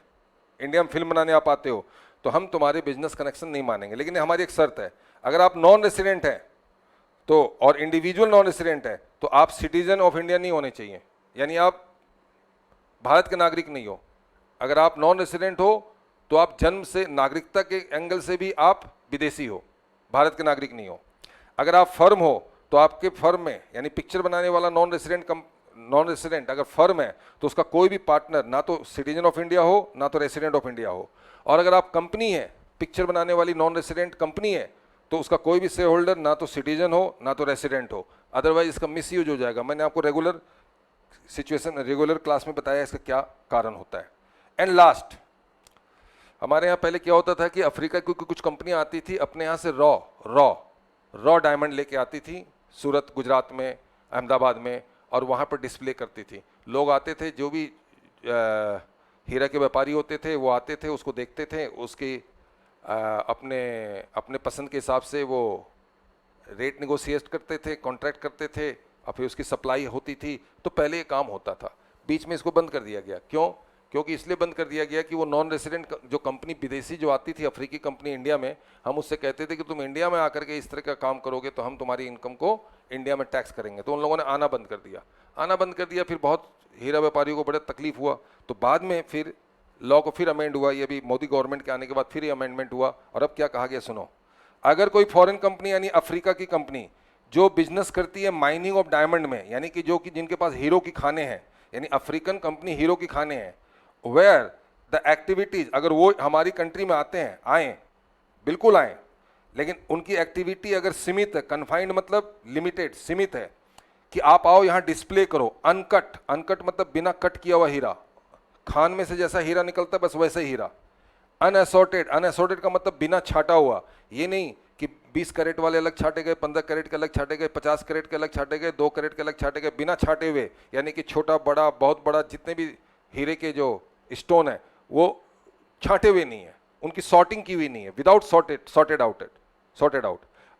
इंडिया में फिल्म बनाने आप आते हो, तो हम तुम्हारे बिजनेस कनेक्शन नहीं मानेंगे। लेकिन हमारी एक शर्त है, अगर आप नॉन रेसिडेंट हैं तो, और इंडिविजुअल नॉन रेसिडेंट है, तो आप सिटीजन ऑफ इंडिया नहीं होने चाहिए, यानी आप भारत के नागरिक नहीं हो। अगर आप नॉन रेसिडेंट हो तो आप जन्म से, नागरिकता के एंगल से भी आप विदेशी हो, भारत के नागरिक नहीं हो। अगर आप फर्म हो तो आपके फर्म में, यानी पिक्चर बनाने वाला नॉन रेसिडेंट अगर फर्म है तो उसका कोई भी पार्टनर ना तो सिटीजन ऑफ इंडिया हो ना तो रेसिडेंट ऑफ इंडिया हो। और अगर आप कंपनी है पिक्चर बनाने वाली नॉन रेसिडेंट कंपनी है तो उसका कोई भी शेयर होल्डर ना तो सिटीजन हो ना तो रेसिडेंट हो, अदरवाइज इसका मिसयूज हो जाएगा। मैंने आपको रेगुलर क्लास में बताया इसका क्या कारण होता है। एंड लास्ट, हमारे यहाँ पहले क्या होता था कि अफ्रीका की कुछ कंपनियां आती थी अपने यहाँ से रॉ डायमंड लेके आती थी सूरत, गुजरात में, अहमदाबाद में, और वहाँ पर डिस्प्ले करती थी। लोग आते थे, जो भी हीरा के व्यापारी होते थे वो आते थे, उसको देखते थे, उसकी अपने पसंद के हिसाब से वो रेट निगोशिएट करते थे, कॉन्ट्रैक्ट करते थे, और फिर उसकी सप्लाई होती थी। तो पहले ये काम होता था, बीच में इसको बंद कर दिया गया। क्यों? क्योंकि इसलिए बंद कर दिया गया कि वो नॉन रेसिडेंट जो कंपनी विदेशी जो आती थी, अफ्रीकी कंपनी इंडिया में, हम उससे कहते थे कि तुम इंडिया में आकर के इस तरह का काम करोगे तो हम तुम्हारी इनकम को इंडिया में टैक्स करेंगे। तो उन लोगों ने आना बंद कर दिया। फिर बहुत हीरा व्यापारियों को बड़ा तकलीफ हुआ। तो बाद में फिर लॉ को फिर अमेंड हुआ, ये भी मोदी गवर्नमेंट के आने के बाद फिर ये अमेंडमेंट हुआ। और अब क्या कहा गया सुनो, अगर कोई फॉरेन कंपनी यानी अफ्रीका की कंपनी जो बिजनेस करती है माइनिंग ऑफ डायमंड में, यानी कि जो कि जिनके पास हीरो की खाने हैं, यानी अफ्रीकन कंपनी हीरो की खाने हैं, वेयर द एक्टिविटीज, अगर वो हमारी कंट्री में आए, बिल्कुल आए, लेकिन उनकी एक्टिविटी अगर सीमित है, कन्फाइंड मतलब लिमिटेड, सीमित है, कि आप आओ यहाँ डिस्प्ले करो अनकट मतलब बिना कट किया हुआ हीरा, खान में से जैसा हीरा निकलता है बस वैसे ही हीरा। अनएसॉर्टेड का मतलब बिना छाटा हुआ, ये नहीं कि 20 कैरेट वाले अलग छाटे गए, 15 कैरेट के अलग छाटे गए, 50 कैरेट के अलग छाटे गए, 2 कैरेट के अलग छाटे गए, बिना छाटे हुए, यानी कि छोटा बड़ा बहुत बड़ा जितने भी हीरे के जो स्टोन है वो छाटे हुए नहीं है, उनकी सॉर्टिंग की हुई नहीं है, विदाउट सॉर्टेड आउट।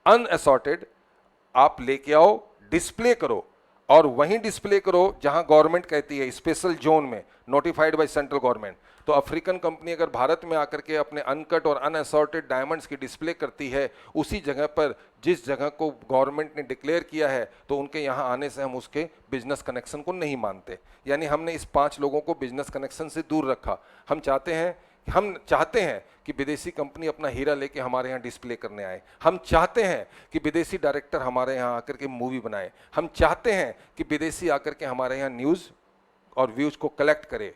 अनएसॉर्टेड आप लेके आओ, डिस्प्ले करो, और वहीं डिस्प्ले करो जहां गवर्नमेंट कहती है, स्पेशल जोन में, नोटिफाइड बाय सेंट्रल गवर्नमेंट। तो अफ्रीकन कंपनी अगर भारत में आकर के अपने अनकट और अनअसॉर्टेड डायमंड्स की डिस्प्ले करती है उसी जगह पर जिस जगह को गवर्नमेंट ने डिक्लेयर किया है, तो उनके यहाँ आने से हम उसके बिजनेस कनेक्शन को नहीं मानते। यानी हमने इस 5 लोगों को बिजनेस कनेक्शन से दूर रखा। हम चाहते हैं कि विदेशी कंपनी अपना हीरा लेके हमारे यहाँ डिस्प्ले करने आए। हम चाहते हैं कि विदेशी डायरेक्टर हमारे यहाँ आकर के मूवी बनाए। हम चाहते हैं कि विदेशी आकर के हमारे यहाँ न्यूज़ और व्यूज़ को कलेक्ट करे।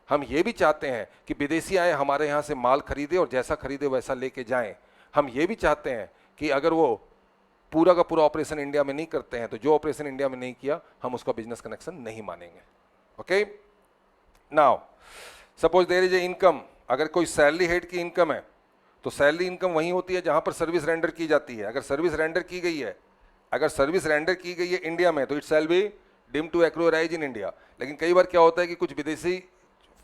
हम ये भी चाहते हैं कि विदेशी आए हमारे यहाँ से माल खरीदे और जैसा खरीदे वैसा लेके जाएं। हम ये भी चाहते हैं कि अगर वो पूरा का पूरा ऑपरेशन इंडिया में नहीं करते हैं तो जो ऑपरेशन इंडिया में नहीं किया हम उसका बिजनेस कनेक्शन नहीं मानेंगे। Okay, now suppose there is a income, अगर कोई सैलरी हेड की इनकम है तो सैलरी इनकम वहीं होती है जहां पर सर्विस रेंडर की जाती है। अगर सर्विस रेंडर की गई है इंडिया में तो it shall be deemed to accrue arise in India. लेकिन कई बार क्या होता है कि कुछ विदेशी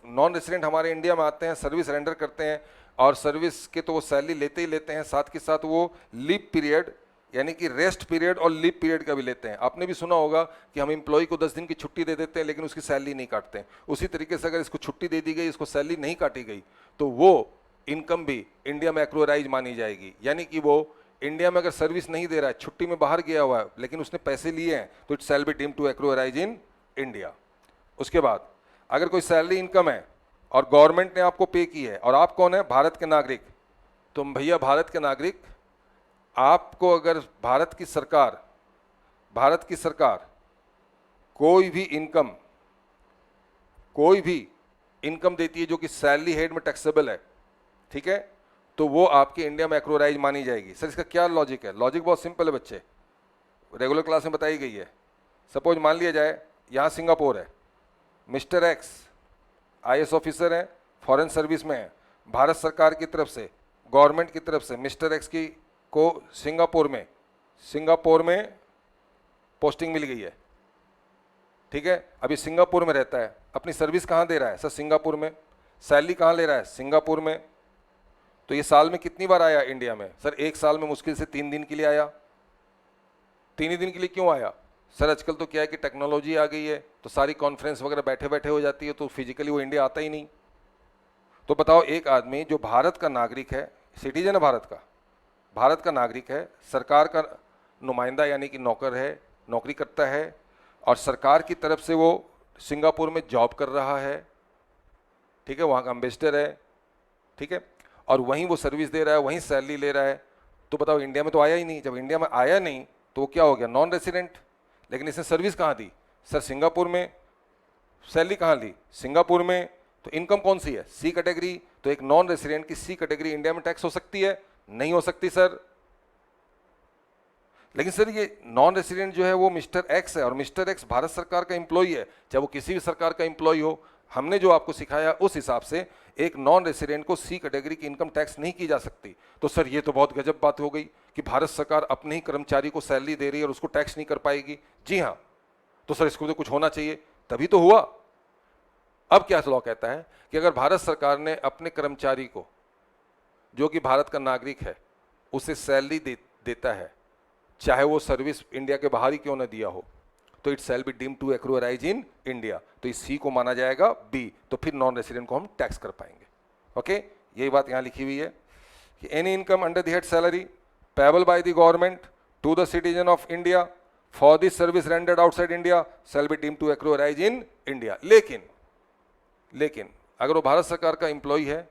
नॉन रेसिडेंट हमारे इंडिया में आते हैं, सर्विस रेंडर करते हैं, और सर्विस के तो वो सैलरी लेते ही लेते हैं, साथ के साथ वो लीव पीरियड यानी कि रेस्ट पीरियड और लीव पीरियड का भी लेते हैं। आपने भी सुना होगा कि हम एम्प्लॉय को 10 दिन की छुट्टी दे देते हैं लेकिन उसकी सैलरी नहीं काटते हैं। उसी तरीके से अगर इसको छुट्टी दे दी गई, इसको सैलरी नहीं काटी गई, तो वो इनकम भी इंडिया में एक्रूअराइज मानी जाएगी। यानी कि वो इंडिया में अगर सर्विस नहीं दे रहा है, छुट्टी में बाहर गया हुआ है, लेकिन उसने पैसे लिए हैं, तो it shall be deemed to accrue arise in India. उसके बाद अगर कोई सैलरी इनकम है और गवर्नमेंट ने आपको पे की है, और आप कौन है? भारत के नागरिक। तो भैया भारत के नागरिक, आपको अगर भारत की सरकार कोई भी इनकम देती है जो कि सैलरी हेड में टैक्सेबल है, ठीक है, तो वो आपके इंडिया में एक्रूअराइज मानी जाएगी। सर इसका क्या लॉजिक है? लॉजिक बहुत सिंपल है बच्चे, रेगुलर क्लास में बताई गई है। सपोज मान लिया जाए यहाँ सिंगापुर है, मिस्टर एक्स IAS ऑफिसर है, फॉरेन सर्विस में है, भारत सरकार की तरफ से, गवर्नमेंट की तरफ से मिस्टर एक्स को सिंगापुर में पोस्टिंग मिल गई है, ठीक है। अभी सिंगापुर में रहता है, अपनी सर्विस कहाँ दे रहा है? सर सिंगापुर में। सैलरी कहाँ ले रहा है? सिंगापुर में। तो ये साल में कितनी बार आया इंडिया में? सर एक साल में मुश्किल से 3 दिन के लिए आया। 3 ही दिन के लिए क्यों आया? सर आजकल तो क्या है कि टेक्नोलॉजी आ गई है, तो सारी कॉन्फ्रेंस वगैरह बैठे बैठे हो जाती है, तो फिजिकली वो इंडिया आता ही नहीं। तो बताओ, एक आदमी जो भारत का नागरिक है, सिटीजन है भारत का नागरिक है, सरकार का नुमाइंदा यानी कि नौकर है, नौकरी करता है, और सरकार की तरफ से वो सिंगापुर में जॉब कर रहा है, ठीक है, वहाँ का एम्बेसडर है, ठीक है, और वहीं वो सर्विस दे रहा है, वहीं सैलरी ले रहा है। तो बताओ इंडिया में तो आया ही नहीं। जब इंडिया में आया नहीं तो वो क्या हो गया? Non resident. लेकिन इसने सर्विस कहाँ दी? सर सिंगापुर में। सैलरी कहाँ ली? सिंगापुर में। तो इनकम कौन सी है? C category. तो तो एक नॉन रेसिडेंट की सी कैटेगरी इंडिया में टैक्स हो सकती है? नहीं हो सकती सर। लेकिन सर ये नॉन रेसिडेंट जो है वो मिस्टर एक्स है, और मिस्टर एक्स भारत सरकार का एम्प्लॉई है, चाहे वो किसी भी सरकार का एम्प्लॉई हो। हमने जो आपको सिखाया उस हिसाब से एक नॉन रेसिडेंट को सी कैटेगरी की इनकम टैक्स नहीं की जा सकती। तो सर ये तो बहुत गजब बात हो गई कि भारत सरकार अपने ही कर्मचारी को सैलरी दे रही है और उसको टैक्स नहीं कर पाएगी। जी हाँ, तो सर इसको तो कुछ होना चाहिए, तभी तो हुआ। अब क्या लॉ कहता है कि अगर भारत सरकार ने अपने कर्मचारी को, जो कि भारत का नागरिक है, उसे सैलरी देता है, चाहे वो सर्विस इंडिया के बाहर ही क्यों ना दिया हो, तो it shall be deem to accrue arise in India. तो इस सी को माना जाएगा बी, तो फिर नॉन रेसिडेंट को हम टैक्स कर पाएंगे। ओके, यही बात यहां लिखी हुई है कि any income under the head salary payable by the government to the citizen of India for this service rendered outside India shall be deem to accrue arise in India. लेकिन अगर वो भारत सरकार का एम्प्लॉय है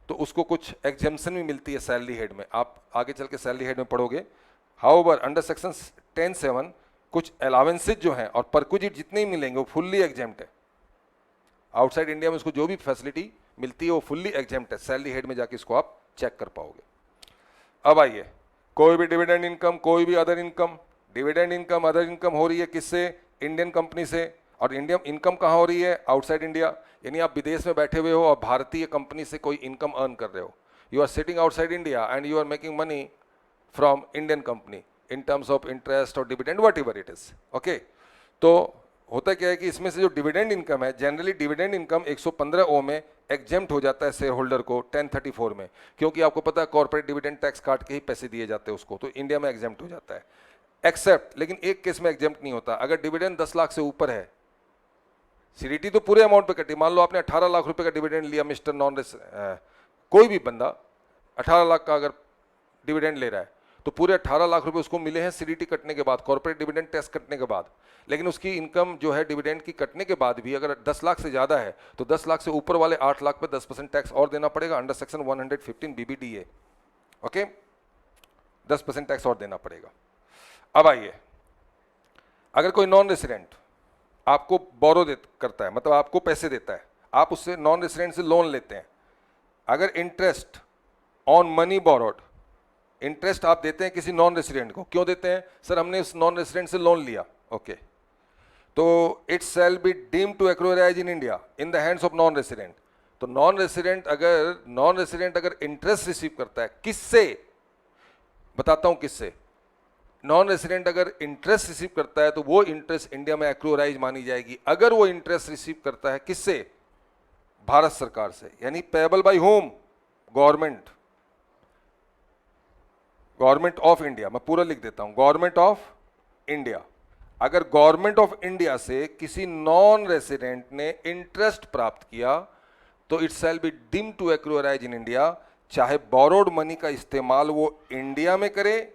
तो उसको कुछ एग्जेम्पशन भी मिलती है सैलरी हेड में, आप आगे चल के सैलरी हेड में पढ़ोगे। हाउएवर अंडर सेक्शन 10(7) कुछ अलावेंसेज जो हैं और परक्विजिट जितने ही मिलेंगे वो फुल्ली एग्जेम्प्ट है। आउटसाइड इंडिया में उसको जो भी फैसिलिटी मिलती है वो फुल्ली एग्जेम्प्ट है। सैलरी हेड में जाके इसको आप चेक कर पाओगे। अब आइए, कोई भी डिविडेंड इनकम, कोई भी other income, dividend income other income हो रही है किससे? इंडियन कंपनी से। और इंडियन इनकम कहाँ हो रही है? Outside India. यानी आप विदेश में बैठे हुए हो और भारतीय कंपनी से कोई इनकम अर्न कर रहे हो। You are sitting outside India and you are making money from Indian company in terms of interest और dividend whatever it is. Okay, तो होता क्या है कि इसमें से जो डिविडेंड इनकम है, जनरली डिविडेंड इनकम 115(o) में एग्जेम्प्ट हो जाता है शेयर होल्डर को 1034 में, क्योंकि आपको पता है कॉर्पोरेट डिविडेंड टैक्स काट के ही पैसे दिए जाते हैं उसको, तो इंडिया में एग्जेम्प्ट हो जाता है। एक्सेप्ट, लेकिन एक केस में एग्जेम्प्ट नहीं होता, अगर डिविडेंड 10 लाख से ऊपर है। सीडीटी तो पूरे अमाउंट पे कटी। मान लो आपने 18 लाख रुपए का डिविडेंड लिया, मिस्टर नॉन कोई भी बंदा 18 लाख का अगर डिविडेंड ले रहा है तो पूरे 18 लाख रुपए उसको मिले हैं सीडीटी कटने के बाद, कॉर्पोरेट डिविडेंड टैक्स कटने के बाद। लेकिन उसकी इनकम जो है डिविडेंड की कटने के बाद भी अगर 10 लाख से ज्यादा है तो 10 लाख से ऊपर वाले 8 लाख पे 10% टैक्स और देना पड़ेगा under section 115 BBDA। Okay, 10% tax और देना पड़ेगा। अब आइए, अगर कोई नॉन रेसिडेंट आपको बोरो करता है, मतलब आपको पैसे देता है, आप उससे नॉन रेसिडेंट से लोन लेते हैं, अगर interest on money borrowed, interest आप देते हैं किसी नॉन रेसिडेंट को, क्यों देते हैं? सर हमने उस नॉन रेसिडेंट से लोन लिया। ओके, तो it shall be deem to accrue arise in India in the hands of non resident. तो नॉन रेसिडेंट अगर इंटरेस्ट रिसीव करता है, किससे? बताता हूं किससे। नॉन रेसिडेंट अगर इंटरेस्ट रिसीव करता है तो वो इंटरेस्ट इंडिया में एक्रू अराइज मानी जाएगी। अगर वो इंटरेस्ट रिसीव करता है किससे? भारत सरकार से। यानी payable by whom? Government of India. मैं पूरा लिख देता हूं, गवर्नमेंट ऑफ इंडिया। अगर गवर्नमेंट ऑफ इंडिया से किसी नॉन रेसिडेंट ने इंटरेस्ट प्राप्त किया तो it shall be deem to accrue arise in India, चाहे बोरोड मनी का इस्तेमाल वो इंडिया में करे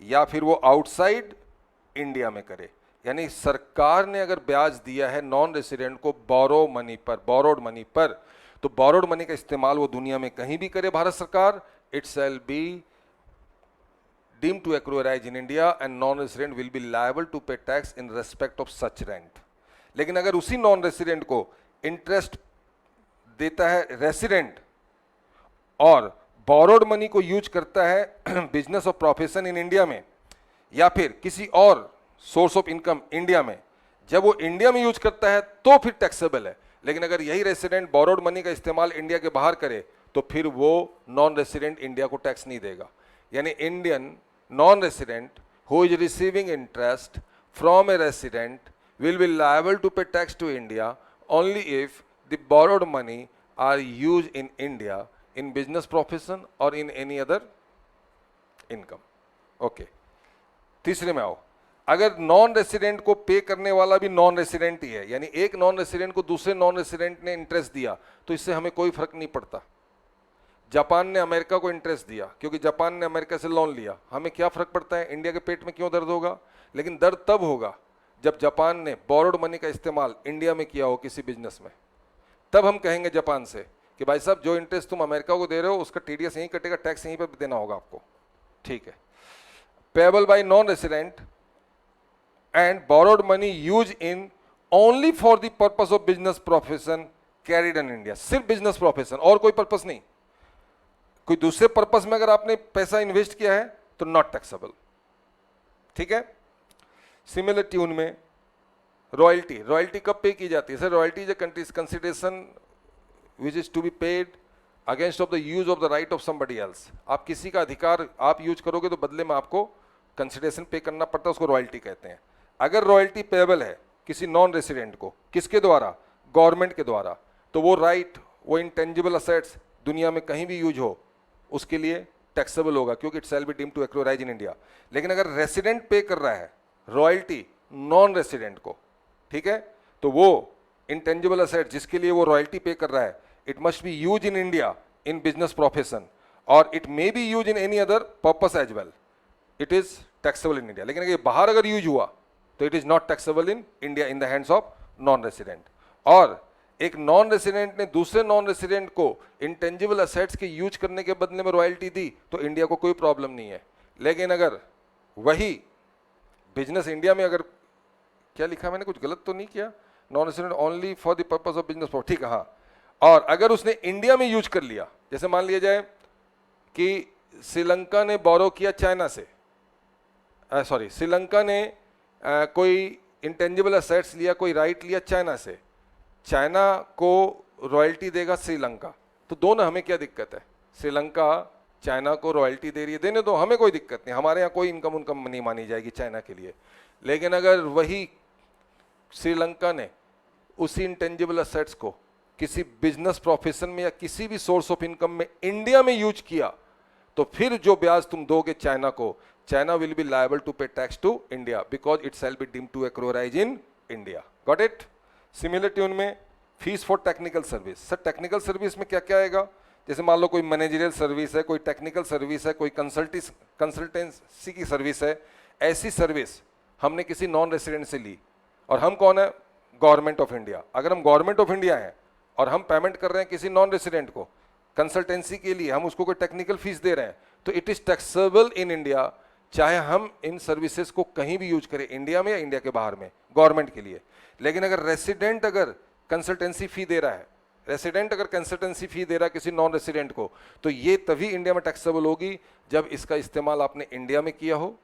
या फिर वो आउटसाइड इंडिया में करे। यानी सरकार ने अगर ब्याज दिया है नॉन रेसिडेंट को बोरोड मनी पर, तो बोरोड मनी का इस्तेमाल वो दुनिया में कहीं भी करे भारत सरकार, it shall B deemed to accrue arise in India and non-resident will be liable to pay tax in respect of such rent। लेकिन अगर उसी नॉन रेसिडेंट को इंटरेस्ट देता है रेसिडेंट और बोरोड मनी को यूज करता है बिजनेस और प्रोफेशन इन इंडिया में या फिर किसी और सोर्स ऑफ इनकम इंडिया में, जब वो इंडिया में यूज करता है तो फिर टैक्सेबल है। लेकिन अगर यही रेसिडेंट बोरोड मनी का इस्तेमाल इंडिया के बाहर करे तो फिर वो नॉन रेसिडेंट इंडिया को टैक्स नहीं देगा। यानी Indian non-resident who is receiving interest from a resident will be liable to pay tax to India only if the borrowed money are used in India in business profession or in any other income। Okay, तीसरे में आओ, अगर नॉन रेसिडेंट को पे करने वाला भी नॉन रेसिडेंट ही है, यानी एक नॉन रेसिडेंट को दूसरे नॉन रेसिडेंट ने इंटरेस्ट दिया तो इससे हमें कोई फर्क नहीं पड़ता। जापान ने अमेरिका को इंटरेस्ट दिया क्योंकि जापान ने अमेरिका से लोन लिया, हमें क्या फर्क पड़ता है? इंडिया के पेट में क्यों दर्द होगा? लेकिन दर्द तब होगा जब जापान ने बोरोड मनी का इस्तेमाल इंडिया में किया हो किसी बिजनेस में, तब हम कहेंगे जापान से कि भाई साहब जो इंटरेस्ट तुम अमेरिका को दे रहे हो उसका टीडीएस यहीं कटेगा, टैक्स यहीं पर देना होगा आपको। ठीक है, payable by non resident and borrowed money use in only for the purpose of business profession carried in India. सिर्फ बिजनेस प्रोफेशन और कोई पर्पस नहीं। कोई दूसरे पर्पस में अगर आपने पैसा इन्वेस्ट किया है तो नॉट टैक्सेबल, ठीक है। सिमिलर ट्यून में रॉयल्टी, रॉयल्टी कब पे की जाती है sir? Royalty is a consideration which is to be paid against of the use of the right of somebody else. आप किसी का अधिकार आप यूज करोगे तो बदले में आपको कंसिडरेशन पे करना पड़ता है, उसको रॉयल्टी कहते हैं। अगर रॉयल्टी पेबल है किसी नॉन रेसिडेंट को, किसके द्वारा? गवर्नमेंट के द्वारा, तो वो राइट, वो इंटेंजिबल असेट्स दुनिया में कहीं भी यूज हो उसके लिए टैक्सेबल होगा, क्योंकि it shall be deemed to accrue arise in India. लेकिन अगर रेसिडेंट पे कर रहा है रॉयल्टी नॉन रेसिडेंट को, ठीक है, तो वो इंटेंजिबल असेट जिसके लिए वो रॉयल्टी पे कर रहा है, it must be use in India in business profession, और it may be use in any other purpose as well, it is taxable in India. लेकिन अगर बाहर अगर यूज हुआ तो it is not taxable in India in the hands of non resident. और एक नॉन रेसिडेंट ने दूसरे नॉन रेसिडेंट को इंटेंजिबल असेट्स के यूज करने के बदले में रॉयल्टी दी तो इंडिया को कोई प्रॉब्लम नहीं है। लेकिन अगर वही बिजनेस इंडिया में, अगर क्या लिखा मैंने, कुछ गलत तो नहीं किया? Non resident only for the purpose of business, ठीक है, हाँ। और अगर उसने इंडिया में यूज कर लिया, जैसे मान लिया जाए कि श्रीलंका ने बोरो किया चाइना से, सॉरी, श्रीलंका ने कोई इंटेंजिबल असेट्स लिया, कोई राइट लिया चाइना से, चाइना को रॉयल्टी देगा श्रीलंका, तो दोनों, हमें क्या दिक्कत है? श्रीलंका चाइना को रॉयल्टी दे रही है, देने दो, हमें कोई दिक्कत नहीं, हमारे यहाँ कोई इनकम उनकम नहीं मानी जाएगी चाइना के लिए। लेकिन अगर वही श्रीलंका ने उसी इंटेंजिबल असेट्स को किसी बिजनेस प्रोफेशन में या किसी भी सोर्स ऑफ इनकम में इंडिया में यूज किया, तो फिर जो ब्याज तुम दोगे चाइना को, China will be liable to pay tax to India because it shall be deemed to accrue arise in India. Got it? Similar tune में fees for technical service. Sir technical service में क्या क्या आएगा? जैसे मान लो कोई मैनेजरियल सर्विस है, कोई टेक्निकल सर्विस है, कोई कंसल्टेंसी की सर्विस है, ऐसी सर्विस हमने किसी नॉन रेसिडेंट से ली, और हम कौन है? Government of India. अगर हम गवर्नमेंट ऑफ इंडिया हैं और हम पेमेंट कर रहे हैं किसी नॉन रेसिडेंट को कंसल्टेंसी के लिए, हम उसको कोई टेक्निकल फीस दे रहे हैं, तो it is taxable in India, चाहे हम इन सर्विसेज को कहीं भी यूज करें, इंडिया में या इंडिया के बाहर में, गवर्नमेंट के लिए। लेकिन अगर रेसिडेंट अगर कंसल्टेंसी फी दे रहा है, रेसिडेंट अगर कंसल्टेंसी फी दे रहा है किसी नॉन रेसिडेंट को, तो ये तभी इंडिया में टैक्सेबल होगी जब इसका इस्तेमाल आपने इंडिया में किया हो,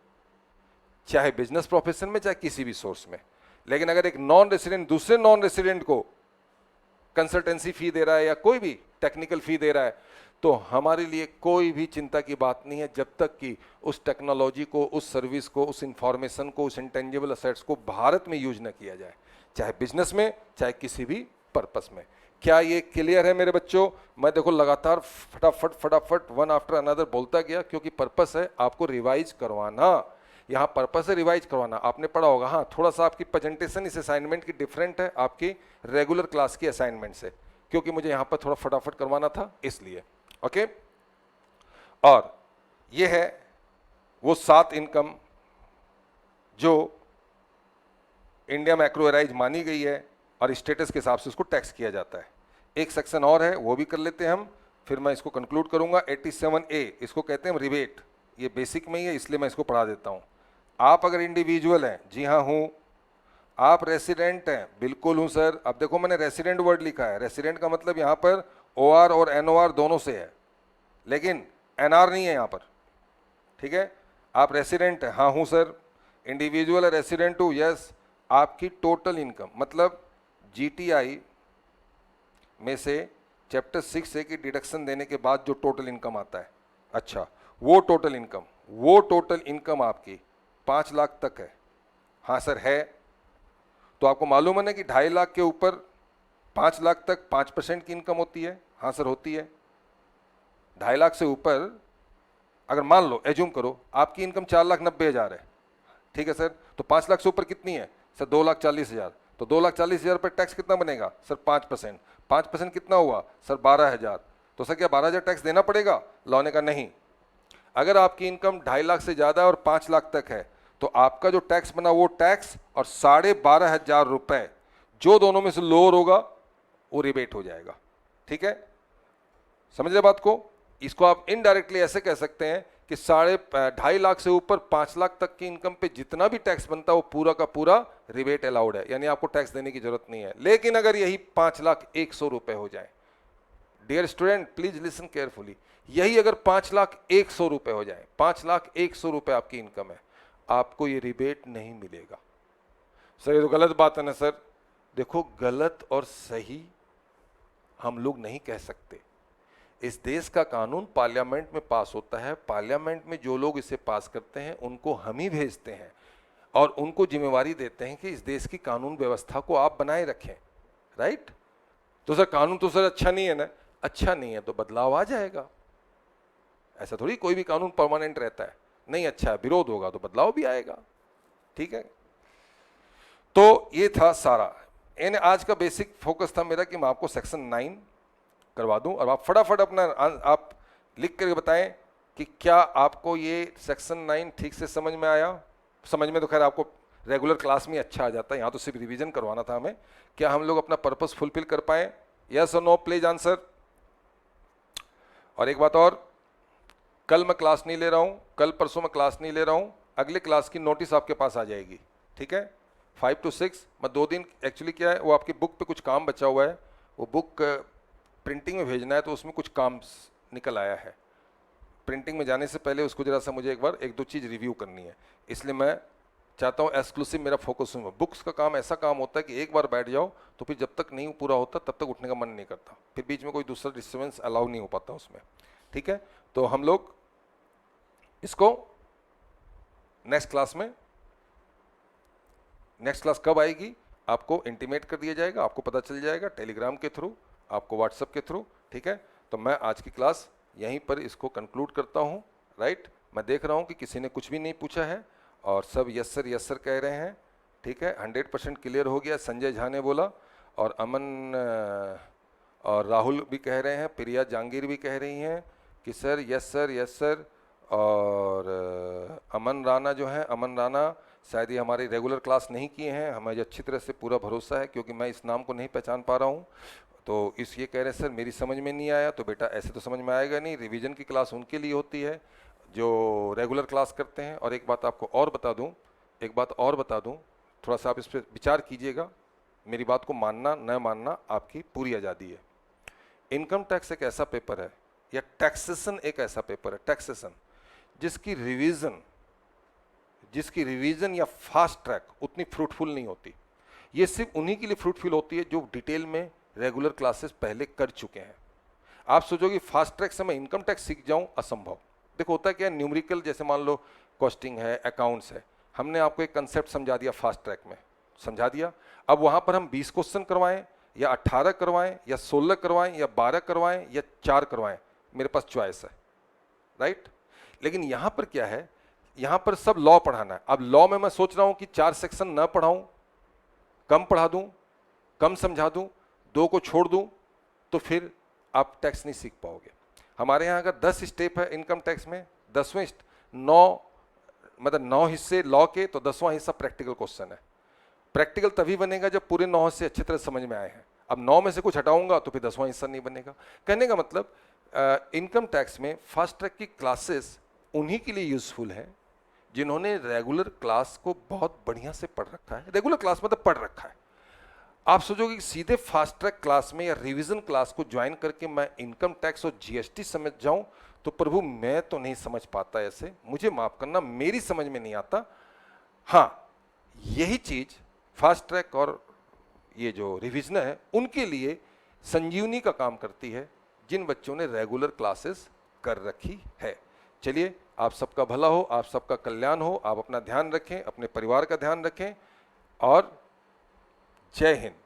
चाहे बिजनेस प्रोफेशन में, चाहे किसी भी सोर्स में। लेकिन अगर एक नॉन रेसिडेंट दूसरे नॉन रेसिडेंट को कंसल्टेंसी फी दे रहा है या कोई भी टेक्निकल फी दे रहा है, तो हमारे लिए कोई भी चिंता की बात नहीं है, जब तक कि उस टेक्नोलॉजी को, उस सर्विस को, उस इंफॉर्मेशन को, उस इंटेंजिबल असेट्स को भारत में यूज न किया जाए, चाहे बिजनेस में, चाहे किसी भी पर्पस में। क्या ये क्लियर है मेरे बच्चों? मैं देखो लगातार फटाफट वन आफ्टर अनदर बोलता गया, क्योंकि पर्पस है आपको रिवाइज करवाना। यहाँ पर्पस है रिवाइज करवाना। आपने पढ़ा होगा, हाँ, थोड़ा सा आपकी प्रेजेंटेशन इस असाइनमेंट की डिफरेंट है आपकी रेगुलर क्लास की असाइनमेंट से, क्योंकि मुझे यहाँ पर थोड़ा फटाफट करवाना था इसलिए। ओके, और ये है वो 7 इनकम जो इंडिया में एक्वायराइज मानी गई है और स्टेटस के हिसाब से उसको टैक्स किया जाता है। एक सेक्शन और है, वो भी कर लेते हैं हम, फिर मैं इसको कंक्लूड करूंगा। 87A, इसको कहते हैं रिबेट। ये बेसिक में ही है इसलिए मैं इसको पढ़ा देता हूँ। आप अगर इंडिविजुअल हैं, जी हाँ हूँ। आप रेसिडेंट हैं, बिल्कुल हूँ सर। अब देखो मैंने रेसिडेंट वर्ड लिखा है, रेसिडेंट का मतलब यहाँ पर OR और NOR दोनों से है, लेकिन NR नहीं है यहाँ पर, ठीक है। आप रेसिडेंट हैं, हाँ हूँ सर। इंडिविजुअल है, रेसिडेंट हूँ, यस। आपकी टोटल इनकम मतलब GTI में से चैप्टर 6A की डिडक्शन देने के बाद जो टोटल इनकम आता है, अच्छा वो टोटल इनकम आपकी 5 लाख तक है। हाँ सर है। तो आपको मालूम है ना कि 2.5 लाख के ऊपर 5 लाख तक 5% की इनकम होती है। हाँ सर होती है। 2.5 लाख से ऊपर अगर मान लो, एज्यूम करो आपकी इनकम 4,90,000 है, ठीक है सर। तो 5 लाख से ऊपर कितनी है सर? 2,40,000। तो 2,40,000 पर टैक्स कितना बनेगा सर? 5%। 5% कितना हुआ सर? 12,000। तो सर क्या 12,000 टैक्स देना पड़ेगा? लॉने का नहीं। अगर आपकी इनकम 2.5 लाख से ज़्यादा है और 5 लाख तक है, तो आपका जो टैक्स बना वो टैक्स और 12,500 रुपये जो दोनों में से लोअर होगा वो रिबेट हो जाएगा, ठीक है। समझ रहे बात को? इसको आप इनडायरेक्टली ऐसे कह सकते हैं कि 2.5 लाख से ऊपर 5 लाख तक की इनकम पे जितना भी टैक्स बनता है वो पूरा का पूरा रिबेट अलाउड है, यानी आपको टैक्स देने की जरूरत नहीं है। लेकिन अगर यही 5,01,00,000 रुपए हो जाए, dear student please listen carefully, यही अगर 5,01,100 रुपए हो जाए, 5,01,100 रुपए आपकी इनकम है, आपको ये रिबेट नहीं मिलेगा। सर ये तो गलत बात है ना सर। देखो गलत और सही हम लोग नहीं कह सकते। इस देश का कानून पार्लियामेंट में पास होता है, पार्लियामेंट में जो लोग इसे पास करते हैं उनको हम ही भेजते हैं और उनको जिम्मेवारी देते हैं कि इस देश की कानून व्यवस्था को आप बनाए रखें, राइट। तो सर कानून तो सर अच्छा नहीं है ना, अच्छा नहीं है तो बदलाव आ जाएगा। ऐसा थोड़ी कोई भी कानून परमानेंट रहता है, नहीं अच्छा है, विरोध होगा तो बदलाव भी आएगा, ठीक है। तो ये था सारा, यानी आज का बेसिक फोकस था मेरा कि मैं आपको सेक्शन 9 करवा दूं और आप फटाफट अपना आप लिख करके बताएं कि क्या आपको ये सेक्शन 9 ठीक से समझ में आया। समझ में तो खैर आपको रेगुलर क्लास में अच्छा आ जाता है, यहाँ तो सिर्फ रिवीजन करवाना था हमें। क्या हम लोग अपना पर्पस फुलफिल कर पाए? यस और नो, प्लीज आंसर। और एक बात और, कल मैं क्लास नहीं ले रहा हूँ, कल परसों मैं क्लास नहीं ले रहा हूँ, अगले क्लास की नोटिस आपके पास आ जाएगी, ठीक है। 5 to 6 मैं 2 दिन, एक्चुअली क्या है वो आपकी बुक पे कुछ काम बचा हुआ है, वो बुक प्रिंटिंग में भेजना है तो उसमें कुछ काम निकल आया है। प्रिंटिंग में जाने से पहले उसको जरा सा मुझे एक बार 1-2 चीज़ रिव्यू करनी है, इसलिए मैं चाहता हूँ एक्सक्लूसिव मेरा फोकस हो। बुक्स का काम ऐसा काम होता है कि एक बार बैठ जाओ तो फिर जब तक नहीं पूरा होता तब तक उठने का मन नहीं करता, फिर बीच में कोई दूसरा डिस्टर्बेंस अलाउ नहीं हो पाता उसमें, ठीक है। तो हम लोग इसको नेक्स्ट क्लास कब आएगी आपको इंटीमेट कर दिया जाएगा, आपको पता चल जाएगा टेलीग्राम के थ्रू, आपको व्हाट्सएप के थ्रू, ठीक है। तो मैं आज की क्लास यहीं पर इसको कंक्लूड करता हूँ, राइट। मैं देख रहा हूँ कि किसी ने कुछ भी नहीं पूछा है और सब यस सर कह रहे हैं, ठीक है। 100% क्लियर हो गया, संजय झा ने बोला और अमन और राहुल भी कह रहे हैं, प्रिया जहांगीर भी कह रही हैं कि सर यस सर। और अमन राणा जो है, अमन राणा शायद ये हमारी रेगुलर क्लास नहीं किए हैं, हमें अच्छी तरह से पूरा भरोसा है क्योंकि मैं इस नाम को नहीं पहचान पा रहा हूँ। तो इस ये कह रहे हैं सर मेरी समझ में नहीं आया, तो बेटा ऐसे तो समझ में आएगा नहीं, रिवीजन की क्लास उनके लिए होती है जो रेगुलर क्लास करते हैं। और एक बात आपको और बता दूं, थोड़ा सा आप इस पर विचार कीजिएगा, मेरी बात को मानना न मानना आपकी पूरी आज़ादी है। इनकम टैक्स एक ऐसा पेपर है या टैक्सेशन एक ऐसा पेपर है, टैक्सेशन, जिसकी रिवीजन या फास्ट ट्रैक उतनी फ्रूटफुल नहीं होती। ये सिर्फ उन्हीं के लिए फ्रूटफुल होती है जो डिटेल में रेगुलर क्लासेस पहले कर चुके हैं। आप सोचोगे फास्ट ट्रैक से मैं इनकम टैक्स सीख जाऊं, असंभव। देखो होता है क्या, न्यूमेरिकल जैसे मान लो कॉस्टिंग है, अकाउंट्स है, हमने आपको एक कंसेप्ट समझा दिया, फास्ट ट्रैक में समझा दिया। अब वहां पर हम 20 क्वेश्चन करवाएं या 18 करवाएं या 16 करवाएं या 12 करवाएं या 4 करवाएं, मेरे पास चॉइस है, राइट। लेकिन यहां पर क्या है, यहां पर सब लॉ पढ़ाना है। अब लॉ में मैं सोच रहा हूं कि 4 सेक्शन न पढ़ाऊं, कम पढ़ा दूं, कम समझा दूं, 2 को छोड़ दूं, तो फिर आप टैक्स नहीं सीख पाओगे। हमारे यहाँ अगर 10 स्टेप है इनकम टैक्स में, 10वें 9 हिस्से लॉ के, तो 10वां हिस्सा प्रैक्टिकल क्वेश्चन है। प्रैक्टिकल तभी बनेगा जब पूरे 9 हिस्से अच्छी तरह समझ में आए हैं। अब 9 में से कुछ हटाऊंगा तो फिर 10वां हिस्सा नहीं बनेगा। कहने का मतलब इनकम टैक्स में फास्ट ट्रैक की क्लासेस उन्हीं के लिए यूजफुल है जिन्होंने रेगुलर क्लास को बहुत बढ़िया से पढ़ रखा है। रेगुलर क्लास मतलब पढ़ रखा है। आप सोचोगे कि सीधे फास्ट ट्रैक क्लास में या रिवीजन क्लास को ज्वाइन करके मैं इनकम टैक्स और जीएसटी समझ जाऊं, तो प्रभु मैं तो नहीं समझ पाता, ऐसे मुझे माफ करना, मेरी समझ में नहीं आता। हाँ, यही चीज फास्ट ट्रैक और ये जो रिवीजन है उनके लिए संजीवनी का काम करती है, जिन बच्चों ने रेगुलर क्लासेस कर रखी है। चलिए, आप सबका भला हो, आप सबका कल्याण हो, आप अपना ध्यान रखें, अपने परिवार का ध्यान रखें और जय हिंद।